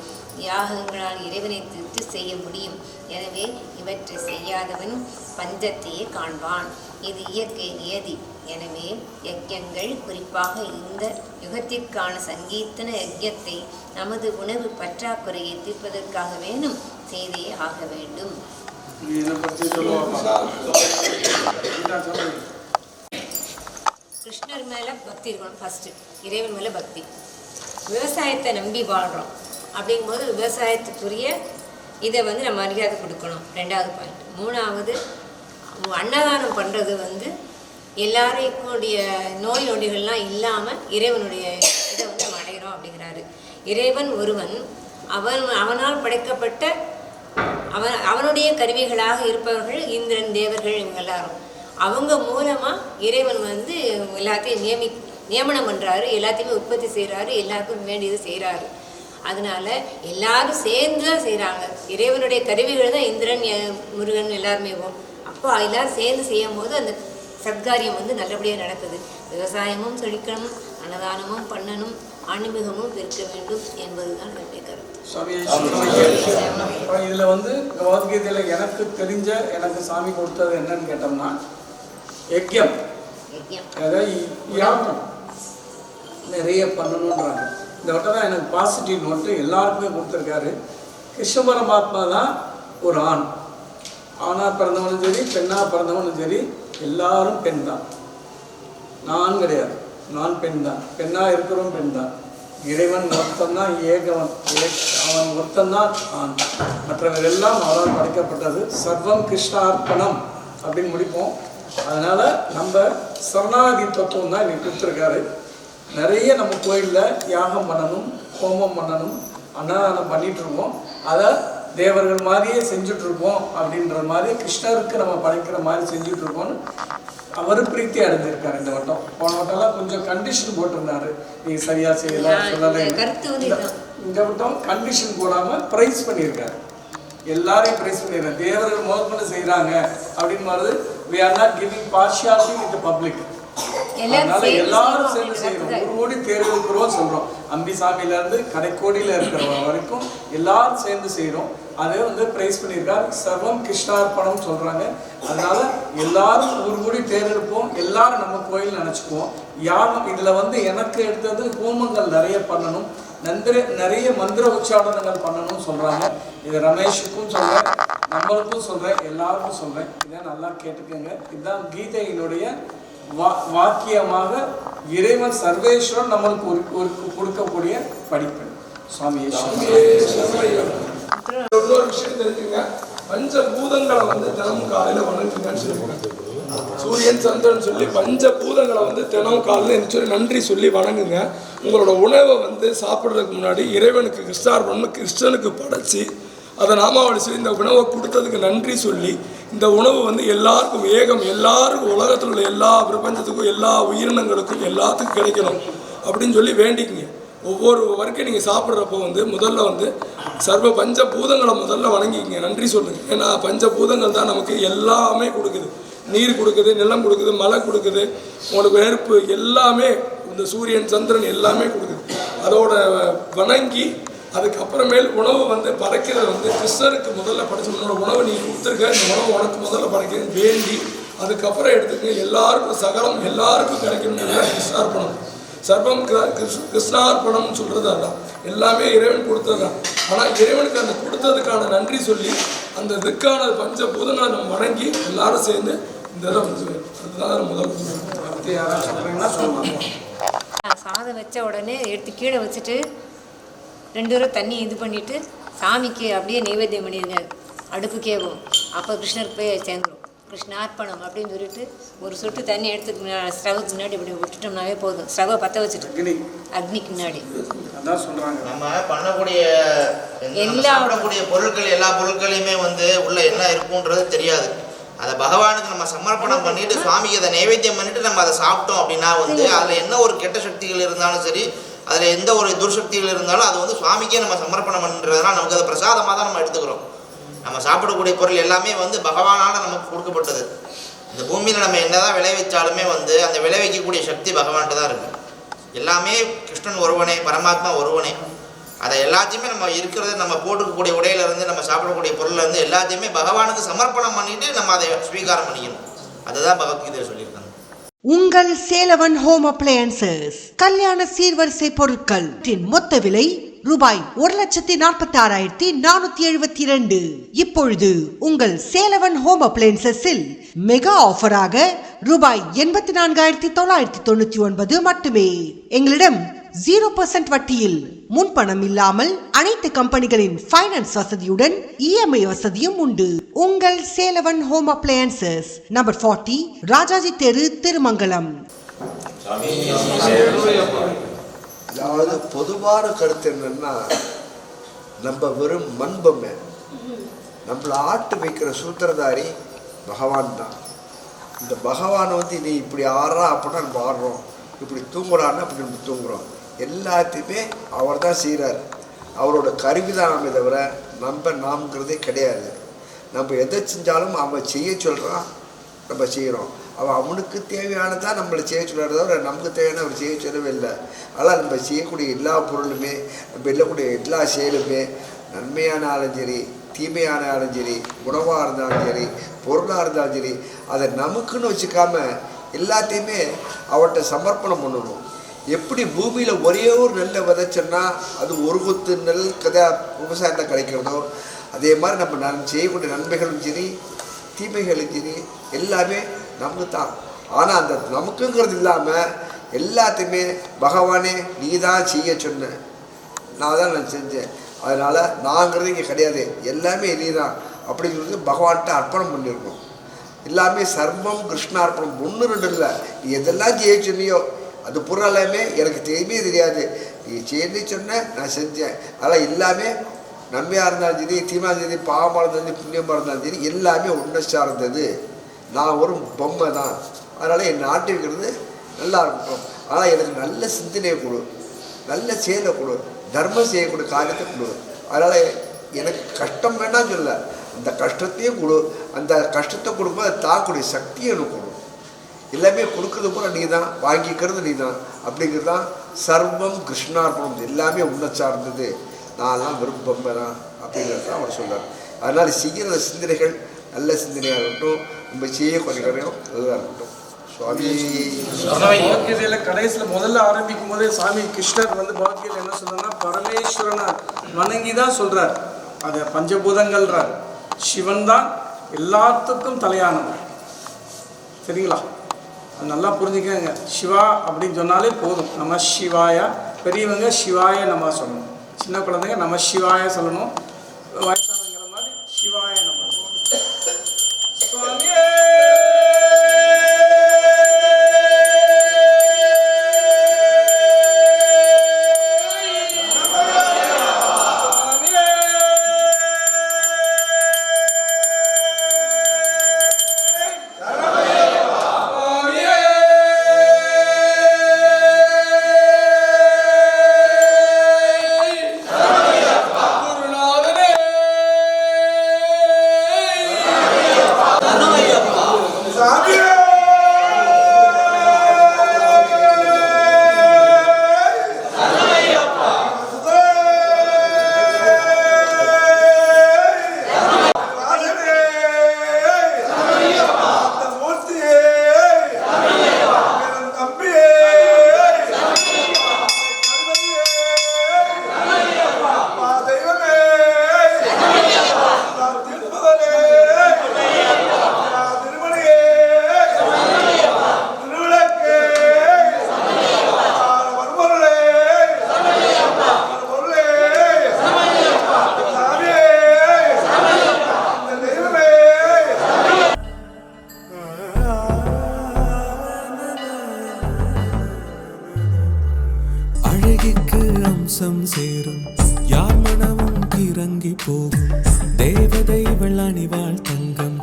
யாகங்களால் இறைவனை திருப்தி செய்ய முடியும். எனவே இவற்றை செய்யாதவன் பஞ்சத்தையே காண்பான். இது இயற்கை நியதி. எனவே யஜ்யங்கள், குறிப்பாக இந்த யுகத்திற்கான சங்கீர்த்தன யஜ்யத்தை நமது உணவு பற்றாக்குறையை தீர்ப்பதற்காக வேணும் செய்தே ஆக வேண்டும். கிருஷ்ணர் மேல பக்தி இருக்கணும். ஃபர்ஸ்ட் இறைவன் மேல பக்தி. விவசாயத்தை நம்பி வாழ்கிறோம். அப்படிங்கும்போது விவசாயத்துக்குரிய இதை வந்து நம்ம மரியாதை கொடுக்கணும். 2வது பாயிண்ட். 3வது, அன்னதானம் பண்ணுறது வந்து எல்லாருக்குடைய நோய் நொடிகள்லாம் இல்லாமல் இறைவனுடைய இதை வந்து நம்ம அடைகிறோம் அப்படிங்கிறாரு. இறைவன் ஒருவன், அவனால் படைக்கப்பட்ட அவனுடைய கருவிகளாக இருப்பவர்கள் இந்திரன், தேவர்கள், இவங்க எல்லாரும். அவங்க மூலமாக இறைவன் வந்து எல்லாத்தையும் நியமனம் பண்ணுறாரு, எல்லாத்தையுமே உற்பத்தி செய்கிறாரு, எல்லாருக்கும் வேண்டியது செய்கிறாரு. அதனால எல்லாரும் சேர்ந்து தான் செய்கிறாங்க. இறைவனுடைய கருவிகள் தான் இந்திரன், முருகன் எல்லாருமே. அப்போ எல்லாரும் சேர்ந்து செய்யும் போது அந்த சத்காரியம் வந்து நல்லபடியாக நடக்குது. விவசாயமும் செழிக்கணும், அன்னதானமும் பண்ணணும், ஆன்மீகமும் பெருக்க வேண்டும் என்பதுதான் என்னுடைய கருத்து. இதில் வந்து பகவத்கீதையில் எனக்கு தெரிஞ்ச, எனக்கு சாமி கொடுத்தது என்னன்னு கேட்டோம்னா யஜ்யம், அதாவது யாகம் நிறைய பண்ணணுன்றாங்க. இந்த வட்டம் தான் எனக்கு பாசிட்டிவ் நோட்டு எல்லாருக்குமே கொடுத்துருக்காரு. கிருஷ்ண பரமாத்மா தான் ஒரு ஆண். ஆணாக பிறந்தவனும் சரி, பெண்ணாக பிறந்தவனும் சரி, எல்லாரும் பெண் தான். நான் கிடையாது, நான் பெண் தான். பெண்ணாக இருக்கிறவன் பெண் தான். இறைவன் ஒருத்தந்தான் ஏகவன், அவன் ஒருத்தந்தான் ஆண். மற்றவர் எல்லாம் அவரால் படைக்கப்பட்டது. சர்வம் கிருஷ்ணார்ப்பணம் அப்படின்னு முடிப்போம். அதனால் நம்ம சரணாகதி தத்துவம் தான் இன்னைக்கு கொடுத்துருக்காரு. நிறைய நம்ம கோயிலில் யாகம் பண்ணணும், ஹோமம் பண்ணணும், அன்னதானம் பண்ணிகிட்ருக்கோம். அதை தேவர்கள் மாதிரியே செஞ்சுட்ருப்போம் அப்படின்ற மாதிரி கிருஷ்ணருக்கு நம்ம படைக்கிற மாதிரி செஞ்சுட்ருக்கோம்னு அவர் பிரீத்தி அடைஞ்சிருக்காரு. இந்த வட்டம், போன வட்டம்லாம் கொஞ்சம் கண்டிஷன் போட்டிருந்தாரு, நீங்கள் சரியாக செய்யலாம் சொல்லலை. இந்த வட்டம் கண்டிஷன் போடாமல் ப்ரைஸ் பண்ணியிருக்காரு. எல்லாரையும் ப்ரைஸ் பண்ணிடுறாரு. தேவர்கள் முதற்கொண்டு செய்கிறாங்க அப்படின்னு மாதிரி we are not giving partiality with the public. அதனால எல்லாரும் சேர்ந்து செய்யணும். 1 கோடி தேர்தலுக்குறோம் சொல்கிறோம். அம்பிசாமியிலேருந்து கடைக்கோடியில் இருக்கிறவங்க வரைக்கும் எல்லாரும் சேர்ந்து செய்கிறோம். அதை வந்து ப்ரைஸ் பண்ணியிருக்காரு. சர்வம் கிருஷ்ணார்ப்பணம் சொல்கிறாங்க. அதனால எல்லாரும் 1 கோடி தேர்ந்தெடுப்போம், எல்லாரும் நம்ம கோயில் நினச்சிக்குவோம். யாரும் இதில் வந்து எனக்கு எடுத்தது ஹோமங்கள் நிறைய பண்ணணும், நிறைய மந்திர உச்சாரணங்கள் பண்ணணும்னு சொல்கிறாங்க. இது ரமேஷுக்கும் சொல்கிறேன், நம்மளுக்கும் சொல்கிறேன், எல்லாருக்கும் சொல்கிறேன். இதை நல்லா கேட்டுக்கோங்க. இதுதான் கீதையினுடைய வாக்கியமாக இறைவன் சர்வேஸ்வரன் நம்மளுக்கு கொடுக்கக்கூடிய படிப்பு. சுவாமி இன்னொரு விஷயம் தெரிஞ்சுங்க, பஞ்சபூதங்களை வந்து தினமும் காலையில் வணங்குங்கன்னு சொல்லுவாங்க. சூரியன் சந்திரன் சொல்லி பஞ்சபூதங்களை வந்து தினமும் காலையில் சொல்லி நன்றி சொல்லி வணங்குங்க. உங்களோட உணவை வந்து சாப்பிட்றதுக்கு முன்னாடி இறைவனுக்கு கிருஷ்ணார்ப்பணம், கிருஷ்ணனுக்கு படைச்சி அதை நாமாவளி சொல்லி இந்த உணவை கொடுத்ததுக்கு நன்றி சொல்லி, இந்த உணவு வந்து எல்லாருக்கும் எல்லாருக்கும் உலகத்தில் உள்ள எல்லா பிரபஞ்சத்துக்கும், எல்லா உயிரினங்களுக்கும் எல்லாத்துக்கும் கிடைக்கணும் அப்படின்னு சொல்லி வேண்டிக்குங்க. ஒவ்வொரு வரைக்கும் நீங்கள் சாப்பிட்றப்போ வந்து முதல்ல வந்து சர்வ பஞ்சபூதங்களை முதல்ல வணங்கிங்க, நன்றி சொல்லுங்கள். ஏன்னா பஞ்சபூதங்கள் தான் நமக்கு எல்லாமே கொடுக்குது. நீர் கொடுக்குது, நிலம் கொடுக்குது, மழை கொடுக்குது, உங்களுக்கு நெருப்பு, எல்லாமே இந்த சூரியன் சந்திரன் எல்லாமே கொடுக்குது. அதோட வணங்கி அதுக்கப்புறமேல் உணவு வந்து படைக்கிறது வந்து கிருஷ்ணருக்கு முதல்ல படைச்சு, உன்னோட உணவை நீ கொடுத்துருக்க, இந்த உணவு உனக்கு முதல்ல படைக்கிறது வேண்டி அதுக்கப்புறம் எடுத்துக்க. எல்லாருக்கும் சகலம் எல்லாருக்கும் கிடைக்கணும்னு கிருஷ்ணார்ப்பணம். சர்வம் கிருஷ்ணார்ப்பணம்னு சொல்கிறது அதான். எல்லாமே இறைவன் கொடுத்தது தான். ஆனால் இறைவனுக்கு அந்த கொடுத்ததுக்கான நன்றி சொல்லி அந்த இதுக்கான பஞ்சபூதங்களை நம்ம வணங்கி எல்லாரும் சேர்ந்து இந்த இதை அதுதான் முதல் சாதம் வச்ச உடனே எடுத்து கீழே வச்சுட்டு 2 தடவை தண்ணி இது பண்ணிவிட்டு சாமிக்கு அப்படியே நைவேத்தியம் பண்ணிடுங்க, அடுப்புக்கேவும். அப்போ கிருஷ்ணருக்கு போய் சேர்ந்துடும். கிருஷ்ணார்ப்பணம் அப்படின்னு சொல்லிட்டு ஒரு சொட்டு தண்ணி எடுத்து ஸ்டவ்வுக்கு முன்னாடி இப்படி விட்டுட்டோம்னாவே போதும். ஸ்டவ்வை பற்ற வச்சுட்டு அக்னிக்கு முன்னாடி நம்ம பண்ணக்கூடிய சாப்பிடக்கூடிய பொருட்கள், எல்லா பொருட்களையுமே வந்து உள்ள என்ன இருக்குன்றது தெரியாது. அதை பகவானுக்கு நம்ம சமர்ப்பணம் பண்ணிட்டு சுவாமிக்கு அதை நைவேத்தியம் பண்ணிட்டு நம்ம அதை சாப்பிட்டோம் அப்படின்னா வந்து அதில் என்ன ஒரு கெட்ட சக்திகள் இருந்தாலும் சரி, அதில் எந்த ஒரு துர்சக்திகள் இருந்தாலும் அது வந்து சுவாமிக்கே நம்ம சமர்ப்பணம் பண்ணுறதுனால நமக்கு அது பிரசாதமாக தான் நம்ம எடுத்துக்கிறோம். நம்ம சாப்பிடக்கூடிய பொருள் எல்லாமே வந்து பகவானால் நமக்கு கொடுக்கப்பட்டது. இந்த பூமியில் நம்ம என்னதான் விளைவிச்சாலுமே வந்து அந்த விளைவிக்கக்கூடிய சக்தி பகவான்கிட்ட தான் இருக்குது. எல்லாமே கிருஷ்ணன் ஒருவனே, பரமாத்மா ஒருவனே. அதை எல்லாத்தையுமே நம்ம இருக்கிறது, நம்ம போட்டுக்கக்கூடிய உடையிலேருந்து, நம்ம சாப்பிடக்கூடிய பொருள்லேருந்து எல்லாத்தையுமே பகவானுக்கு சமர்ப்பணம் பண்ணிட்டு நம்ம அதை ஸ்வீகாரம் பண்ணிக்கணும். அதுதான் பகவத்கீதையில் சொல்லியிருக்காங்க. உங்கள் சேலவன் ஹோம் அப்ளையன்சஸ் கல்யாண சீர்வரிசை பொருட்கள் மொத்த விலை ரூபாய் 1,46,472. இப்பொழுது உங்கள் சேலவன் ஹோம் அப்ளையன்சஸில் மெகா ஆஃபராக ரூபாய் 84,999 மட்டுமே. எங்களிடம் 0% வட்டியில் முன்பணம் இல்லாமல் அனைத்து கம்பெனிகளின் ஃபைனான்ஸ் வசதியுடன் EMI வசதியும் உண்டு. உங்கள் சேலவன் ஹோம் அப்ளையன்சஸ், நம்பர் 40, ராஜாஜி தெரு, திருமங்கலம். அதாவது பொதுவான கருத்து என்னன்னா, நம்ம வெறும் மண்பொம்மை, நம்மளை ஆட்டு வைக்கிற சூத்திரதாரி பகவான் தான். இந்த பகவானை வந்து நீ இப்படி ஆடுறா அப்படின்னா நம்ம ஆடுறோம், இப்படி தூங்குறான்னா அப்படி நம்ம தூங்குறோம். எல்லாத்தையுமே அவர் தான் செய்கிறார். அவரோட கருவி தான் நம்ம தவிர நாம்ங்கிறதே கிடையாது. நம்ம எதை செஞ்சாலும் அவன் செய்ய சொல்கிறான், நம்ம செய்கிறோம். அவனுக்கு தேவையானதான் நம்மளை செய்ய சொல்கிறத தவிர நமக்கு தேவையான அவர் செய்ய சொல்லவே இல்லை. அதனால் நம்ம செய்யக்கூடிய எல்லா பொருளுமே, நம்ம இல்லக்கூடிய எல்லா செயலுமே, நன்மையானாலும் சரி தீமையானாலும் சரி, உணவாக இருந்தாலும் சரி பொருளாக இருந்தாலும் சரி, அதை நமக்குன்னு வச்சுக்காம எல்லாத்தையுமே அவர்கிட்ட சமர்ப்பணம் பண்ணணும். எப்படி பூமியில் ஒரே ஒரு நெல்லை விதைச்சோன்னா அது ஒரு கொத்து நெல் விவசாயத்தில் கிடைக்கிறதோ, அதே மாதிரி நம்ம செய்யக்கூடிய நன்மைகளும் சரி தீமைகளும் சரி எல்லாமே நமக்கு தான். ஆனால் அந்த நமக்குங்கிறது இல்லாமல் எல்லாத்தையுமே பகவானே நீ தான் செய்ய சொன்ன, நான் செஞ்சேன், அதனால் நாங்கிறது இங்கே கிடையாது, எல்லாமே நீ தான் அப்படிங்கிறது பகவான்கிட்ட அர்ப்பணம் பண்ணியிருக்கோம். எல்லாமே சர்வம் கிருஷ்ணார்ப்பணம், 1 2 இல்லை. நீ எதெல்லாம் செய்ய சொன்னியோ அது பூராலாமே எனக்கு தெரியவே தெரியாது, நீ செய்ய சொன்ன நான் செஞ்சேன். அதனால் எல்லாமே நன்மையாக இருந்தாலும் சரி தீமையாக இருந்தாலும் சரி பாவமாக இருந்தாலும் சரி புண்ணியமாக இருந்தாலும் சரி எல்லாமே ஒன்றை சார்ந்தது. நான் ஒரு பொம்மை தான். அதனால் என் நாட்டு இருக்கிறது நல்லா இருக்கட்டும். ஆனால் எனக்கு நல்ல சிந்தனையை கொடு, நல்ல செயலை கொடு, தர்மம் செய்யக்கூடிய காரியத்தை கொடு. அதனால் எனக்கு கஷ்டம் வேண்டாம்னு சொல்ல, அந்த கஷ்டத்தையும் கொடு. அந்த கஷ்டத்தை கொடுக்கும்போது அதை தாக்கக்கூடிய சக்தியை எனக்கு கொடு. எல்லாமே கொடுக்குறது கூட நீ தான், வாங்கிக்கிறது நீ தான். அப்படிங்கிறது தான் சர்வம் கிருஷ்ணார்ப்பணம், எல்லாமே உன்னை சார்ந்தது, நான்லாம் விருப்பம் தான் அப்படிங்கிறது தான் அவர் சொல்கிறார். அதனால் செய்கிற சிந்தனைகள் நல்ல சிந்தனையாக இருக்கட்டும், நம்ம செய்யக்கூடிய காரியம் அதுதான் இருக்கட்டும். சுவாமி பகவத்கீதையில் கடைசியில் முதல்ல ஆரம்பிக்கும் போதே சாமி கிருஷ்ணர் வந்து பகவத்கீதையில் என்ன சொல்றாருன்னா, பரமேஸ்வரனை வணங்கி தான் சொல்கிறார். அதை பஞ்சபூதங்கள்ன்றார். சிவன் தான் எல்லாத்துக்கும் தலையானவர். சரிங்களா? அது நல்லா புரிஞ்சுக்கங்க. சிவா அப்படின்னு சொன்னாலே போதும். நம சிவாய, பெரியவங்க சிவாய நம்ம சொல்லணும், சின்ன குழந்தைங்க நம சிவாய சொல்லணும், வயசானங்கிற மாதிரி சிவாய நம்ம. சுவாமியே அம்சம் சேரும் யார் மனமும் கிறங்கி போகும் தேவதை வெள்ளணிவாள் தங்கம்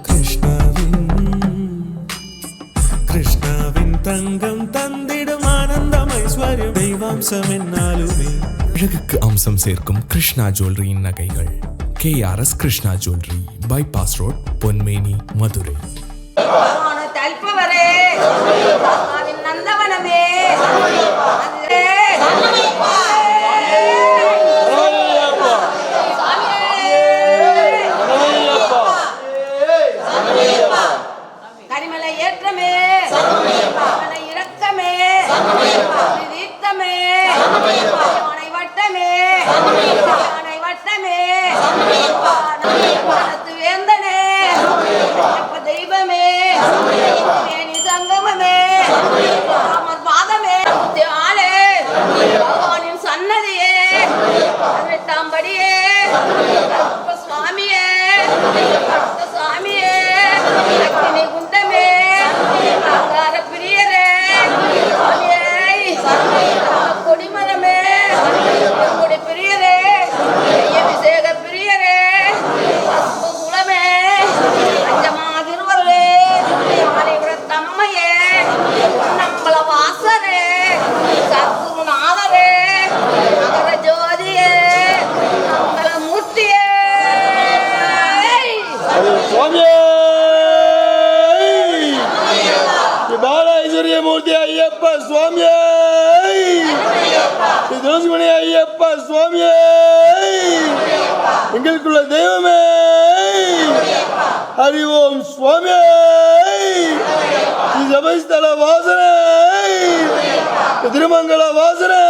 கிருஷ்ணாவின் தங்கம் தந்திடும் ஆனந்தம் ஐஸ்வர்யம் தெய்வாம்சம் என்னாலுமே. அழகுக்கு அம்சம் சேர்க்கும் கிருஷ்ணா ஜுவல்லரியின் நகைகள். KRS Krishna jewellery, bypass road, Ponmeni, Madurai. நந்தவனமே Karimalai ஏற்றமே இரக்கமே தீர்த்தமே யானை வட்டமே யானை வட்டமே வேந்தனே தெய்வமே சங்கமமே பாதமே ஆளே எங்கள் குல தெய்வமே ஹரி ஓம் சுவாமி ஜபஸ்தல வாசனை திருமங்கல வாசனை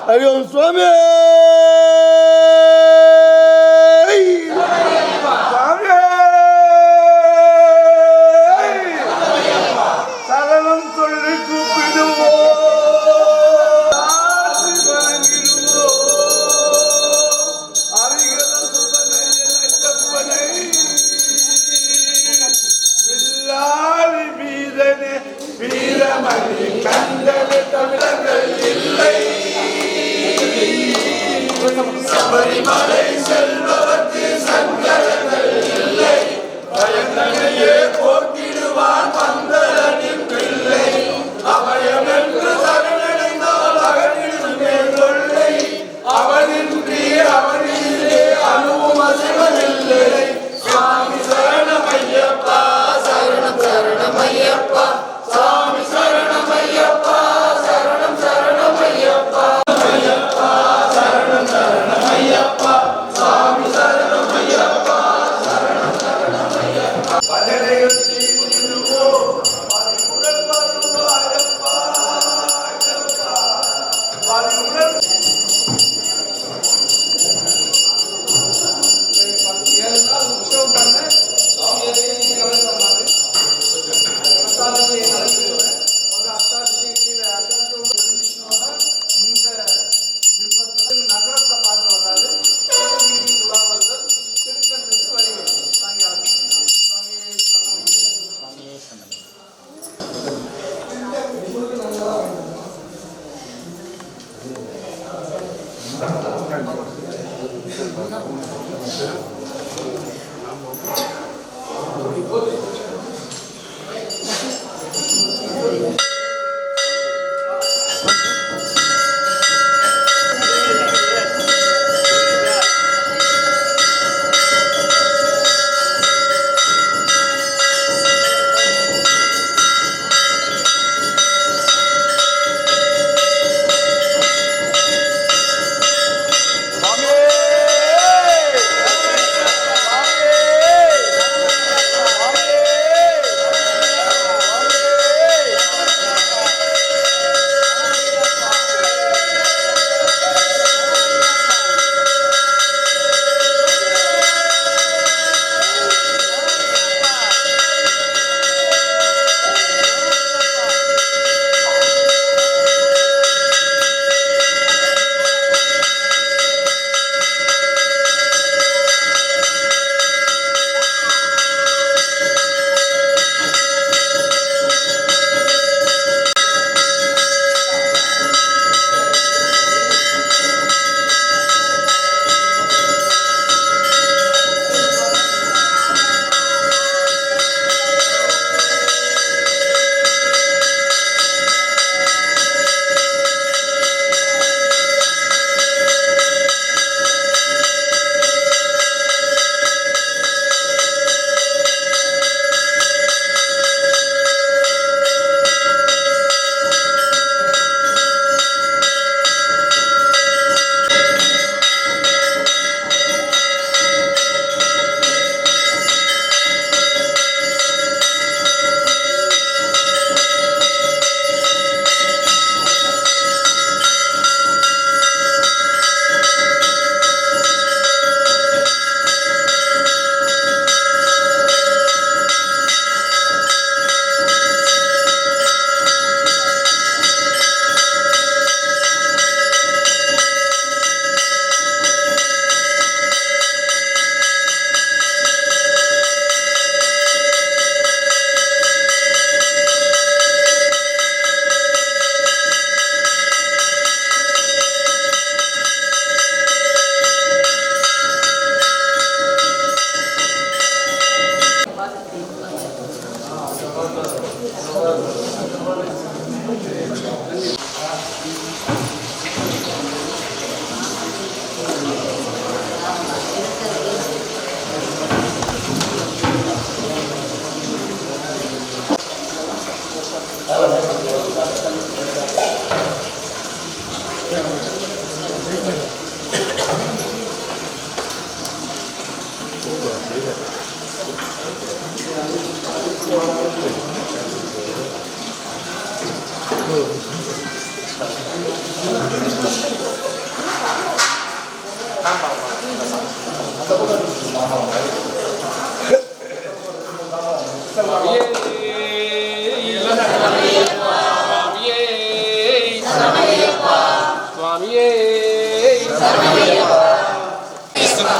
ஹரி ஓம் சுவாமி சரணம் சொல்லி கூப்பிடுவோம் வீரமணி கண்டது தமிழர்கள் இல்லை சபரிமலை செல்பவர்க்கு சங்கடங்கள் இல்லை பயங்களையே போக்கிடுவான் பந்தலனின் பிள்ளை அவயமென்று சரணடைந்தால் அகனிடுமே கொள்ளை அவனின்றி அவனிலே அணுவும் அசைவதில்லை சுவாமி சரணமையப்பா சரணம் சரணமையப்பா சுவாமி சரணமையப்பா சரணம் சரணமையப்பா ஐயப்பா சரணம் சரணமையப்பா சுவாமி சரணமையப்பா சரணம் சரணமையப்பா பஜனைகள் செய்துவோம் பதிவுடன் வருவாயப்பா ஐயப்பா பதிவுடன் 7 நாள் உற்சவம் பண்ண சுவாமி எதையும் கவனிக்க மாட்டேன் அஷ்டாபிஷேகம் நடத்துவேன் ஒரு அஷ்டாபிஷேகம் கீழே அஷ்டாபிஷேகம் இந்த பிம்பத்தில் நகரத்தை பார்க்க வராது வீதி உலாவர்கள் திருக்கண்ணுக்கு வருகிறது சாயங்காலம் சுவாமியே சுவாமி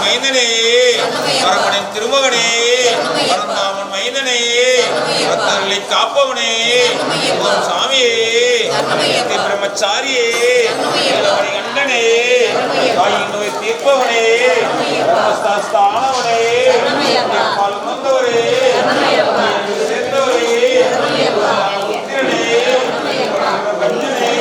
மைந்தனே பரமனின் திருமகனே பரந்தாமன் மைந்தனே பக்தர்களை காப்பவனே ஓம் சாமியே பிரம்மச்சாரியே இளவனை கண்டனே தாயின் நோய் தீர்ப்பவனே ஸ்தானவனே பால் வந்தவரே சேர்ந்தவரே உத்திரனே கஞ்சனே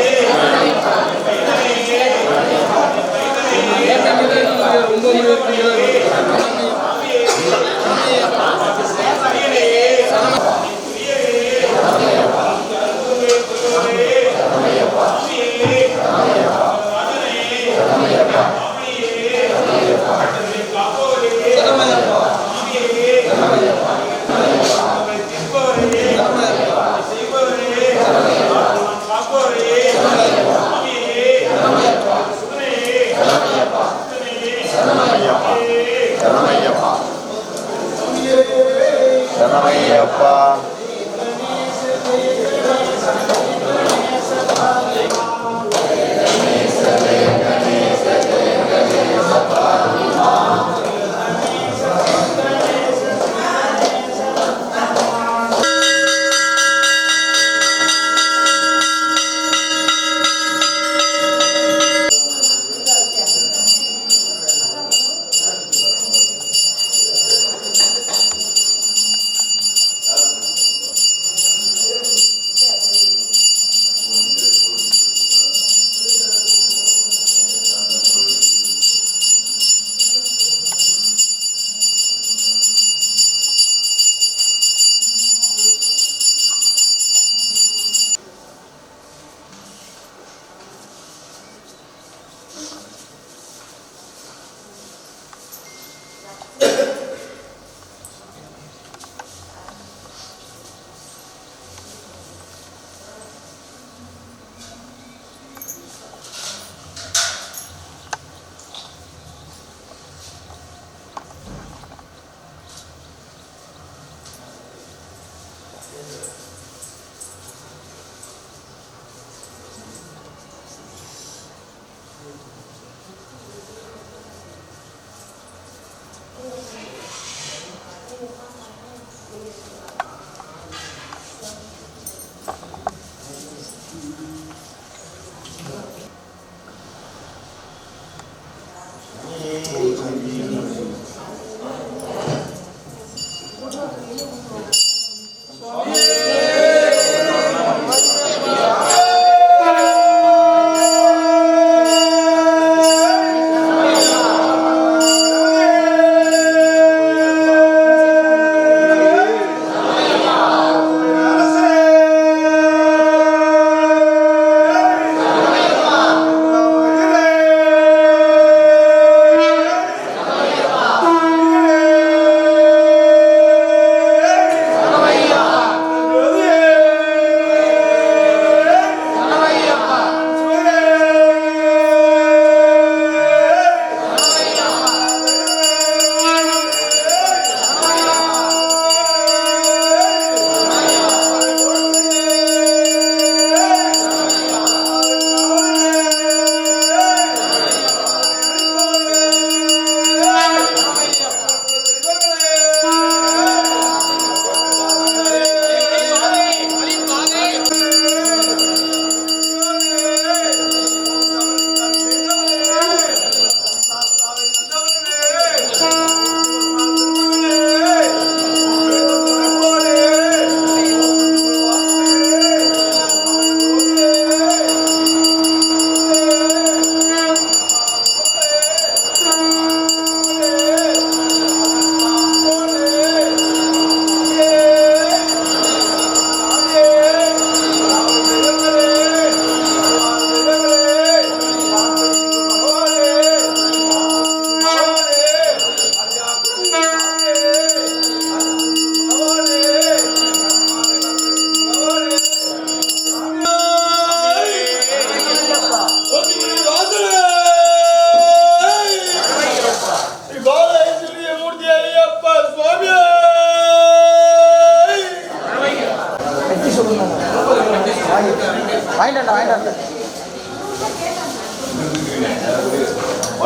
சரணமையப்பா.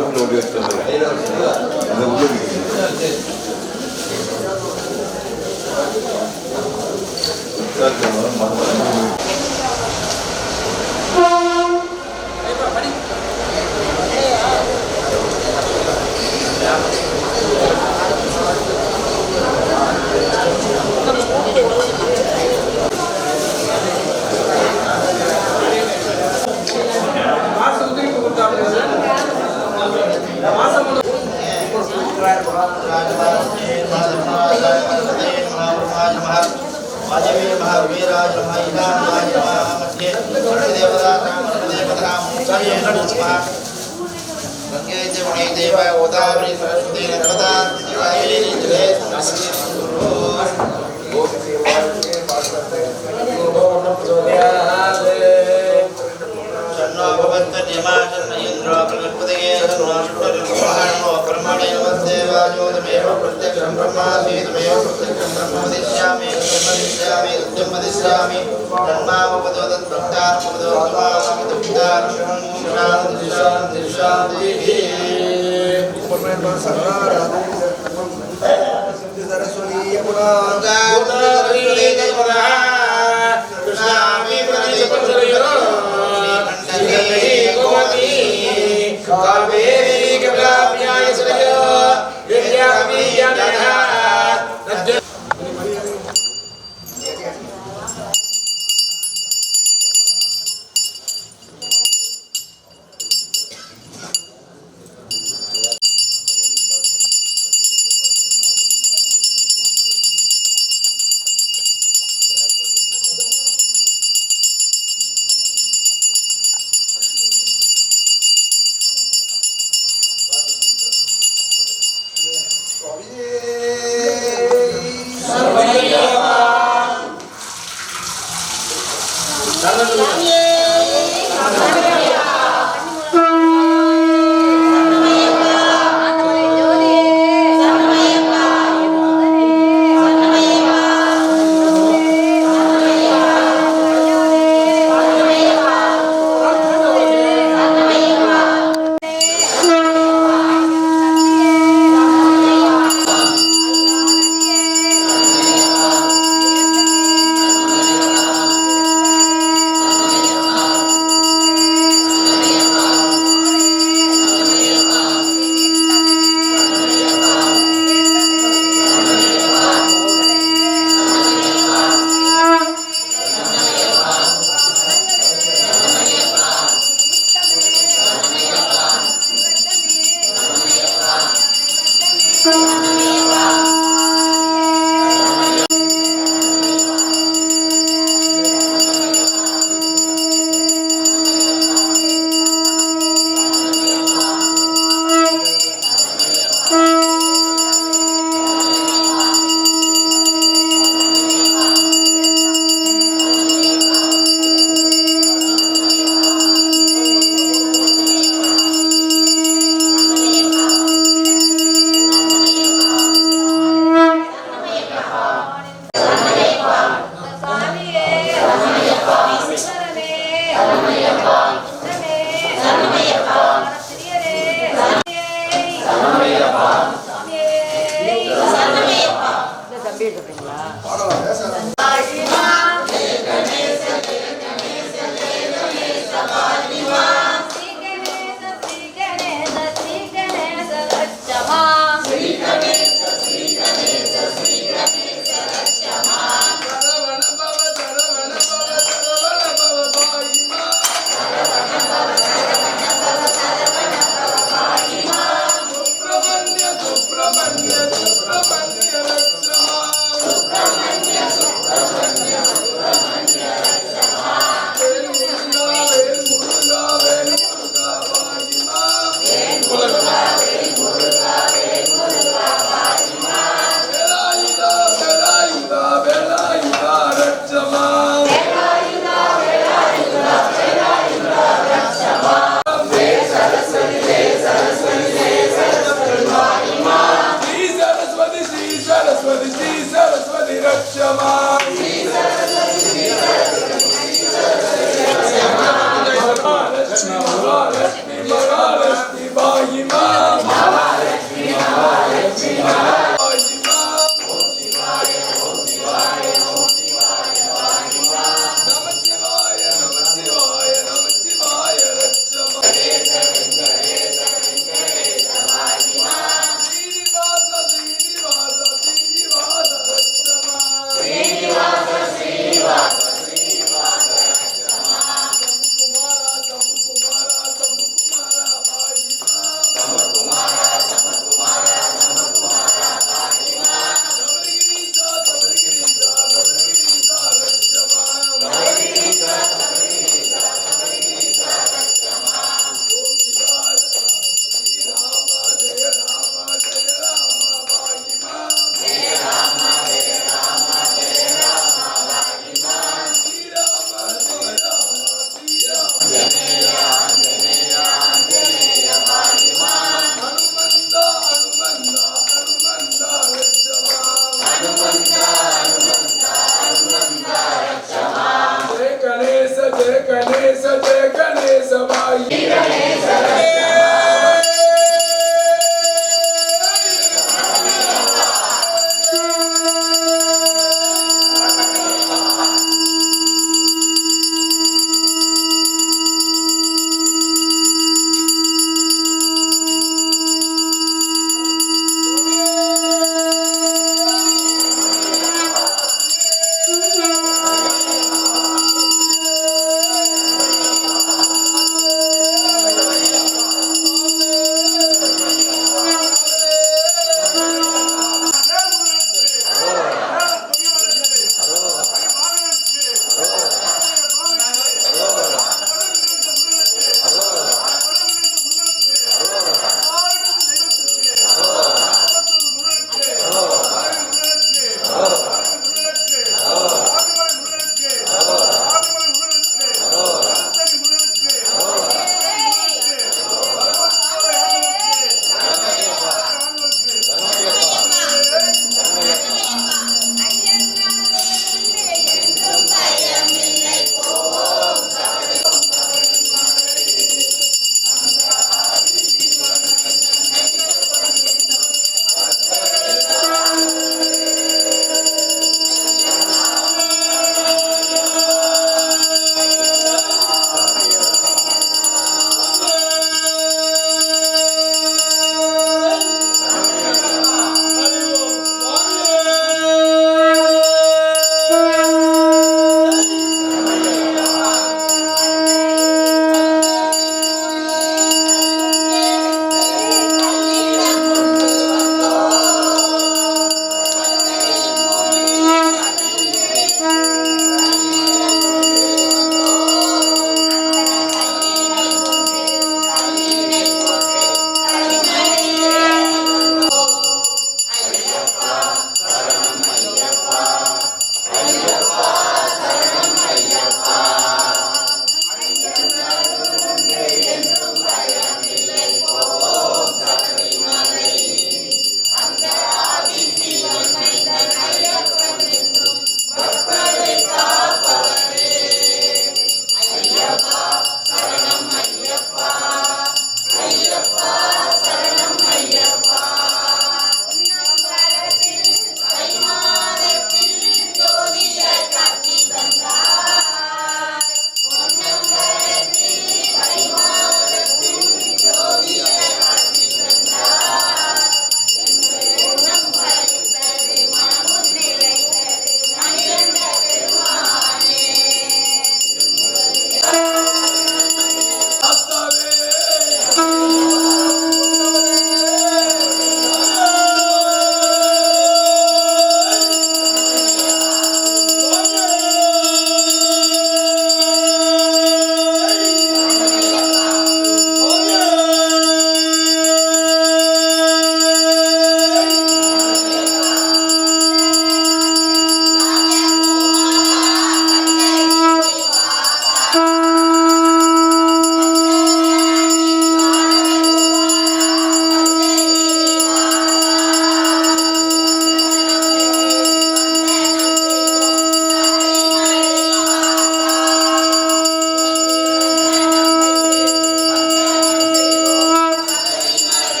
மார்பில் ஓட்டி வச்சுட்டு அந்த உள்ள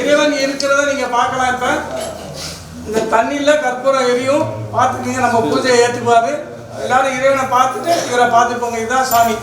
இறைவன் இருக்கிறத நீங்க பார்க்கலாம். இப்ப இந்த தண்ணியில கற்பூரம் எரியும், பார்த்துக்கீங்க. நம்ம பூஜையை ஏற்றுக்குவாரு. எல்லாரும் இறைவனை பார்த்துட்டு இவரை பார்த்துட்டு போங்க. இதுதான் சாமி.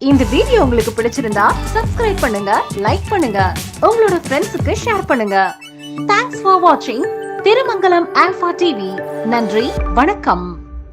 இந்த வீடியோ உங்களுக்கு பிடிச்சிருந்தா சப்ஸ்கிரைப் பண்ணுங்க, லைக் பண்ணுங்க, உங்களோட ஃப்ரெண்ட்ஸுக்கு ஷேர் பண்ணுங்க. தேங்க்ஸ் ஃபார் வாட்சிங் திருமங்கலம் ஆல்பா டிவி. நன்றி, வணக்கம்.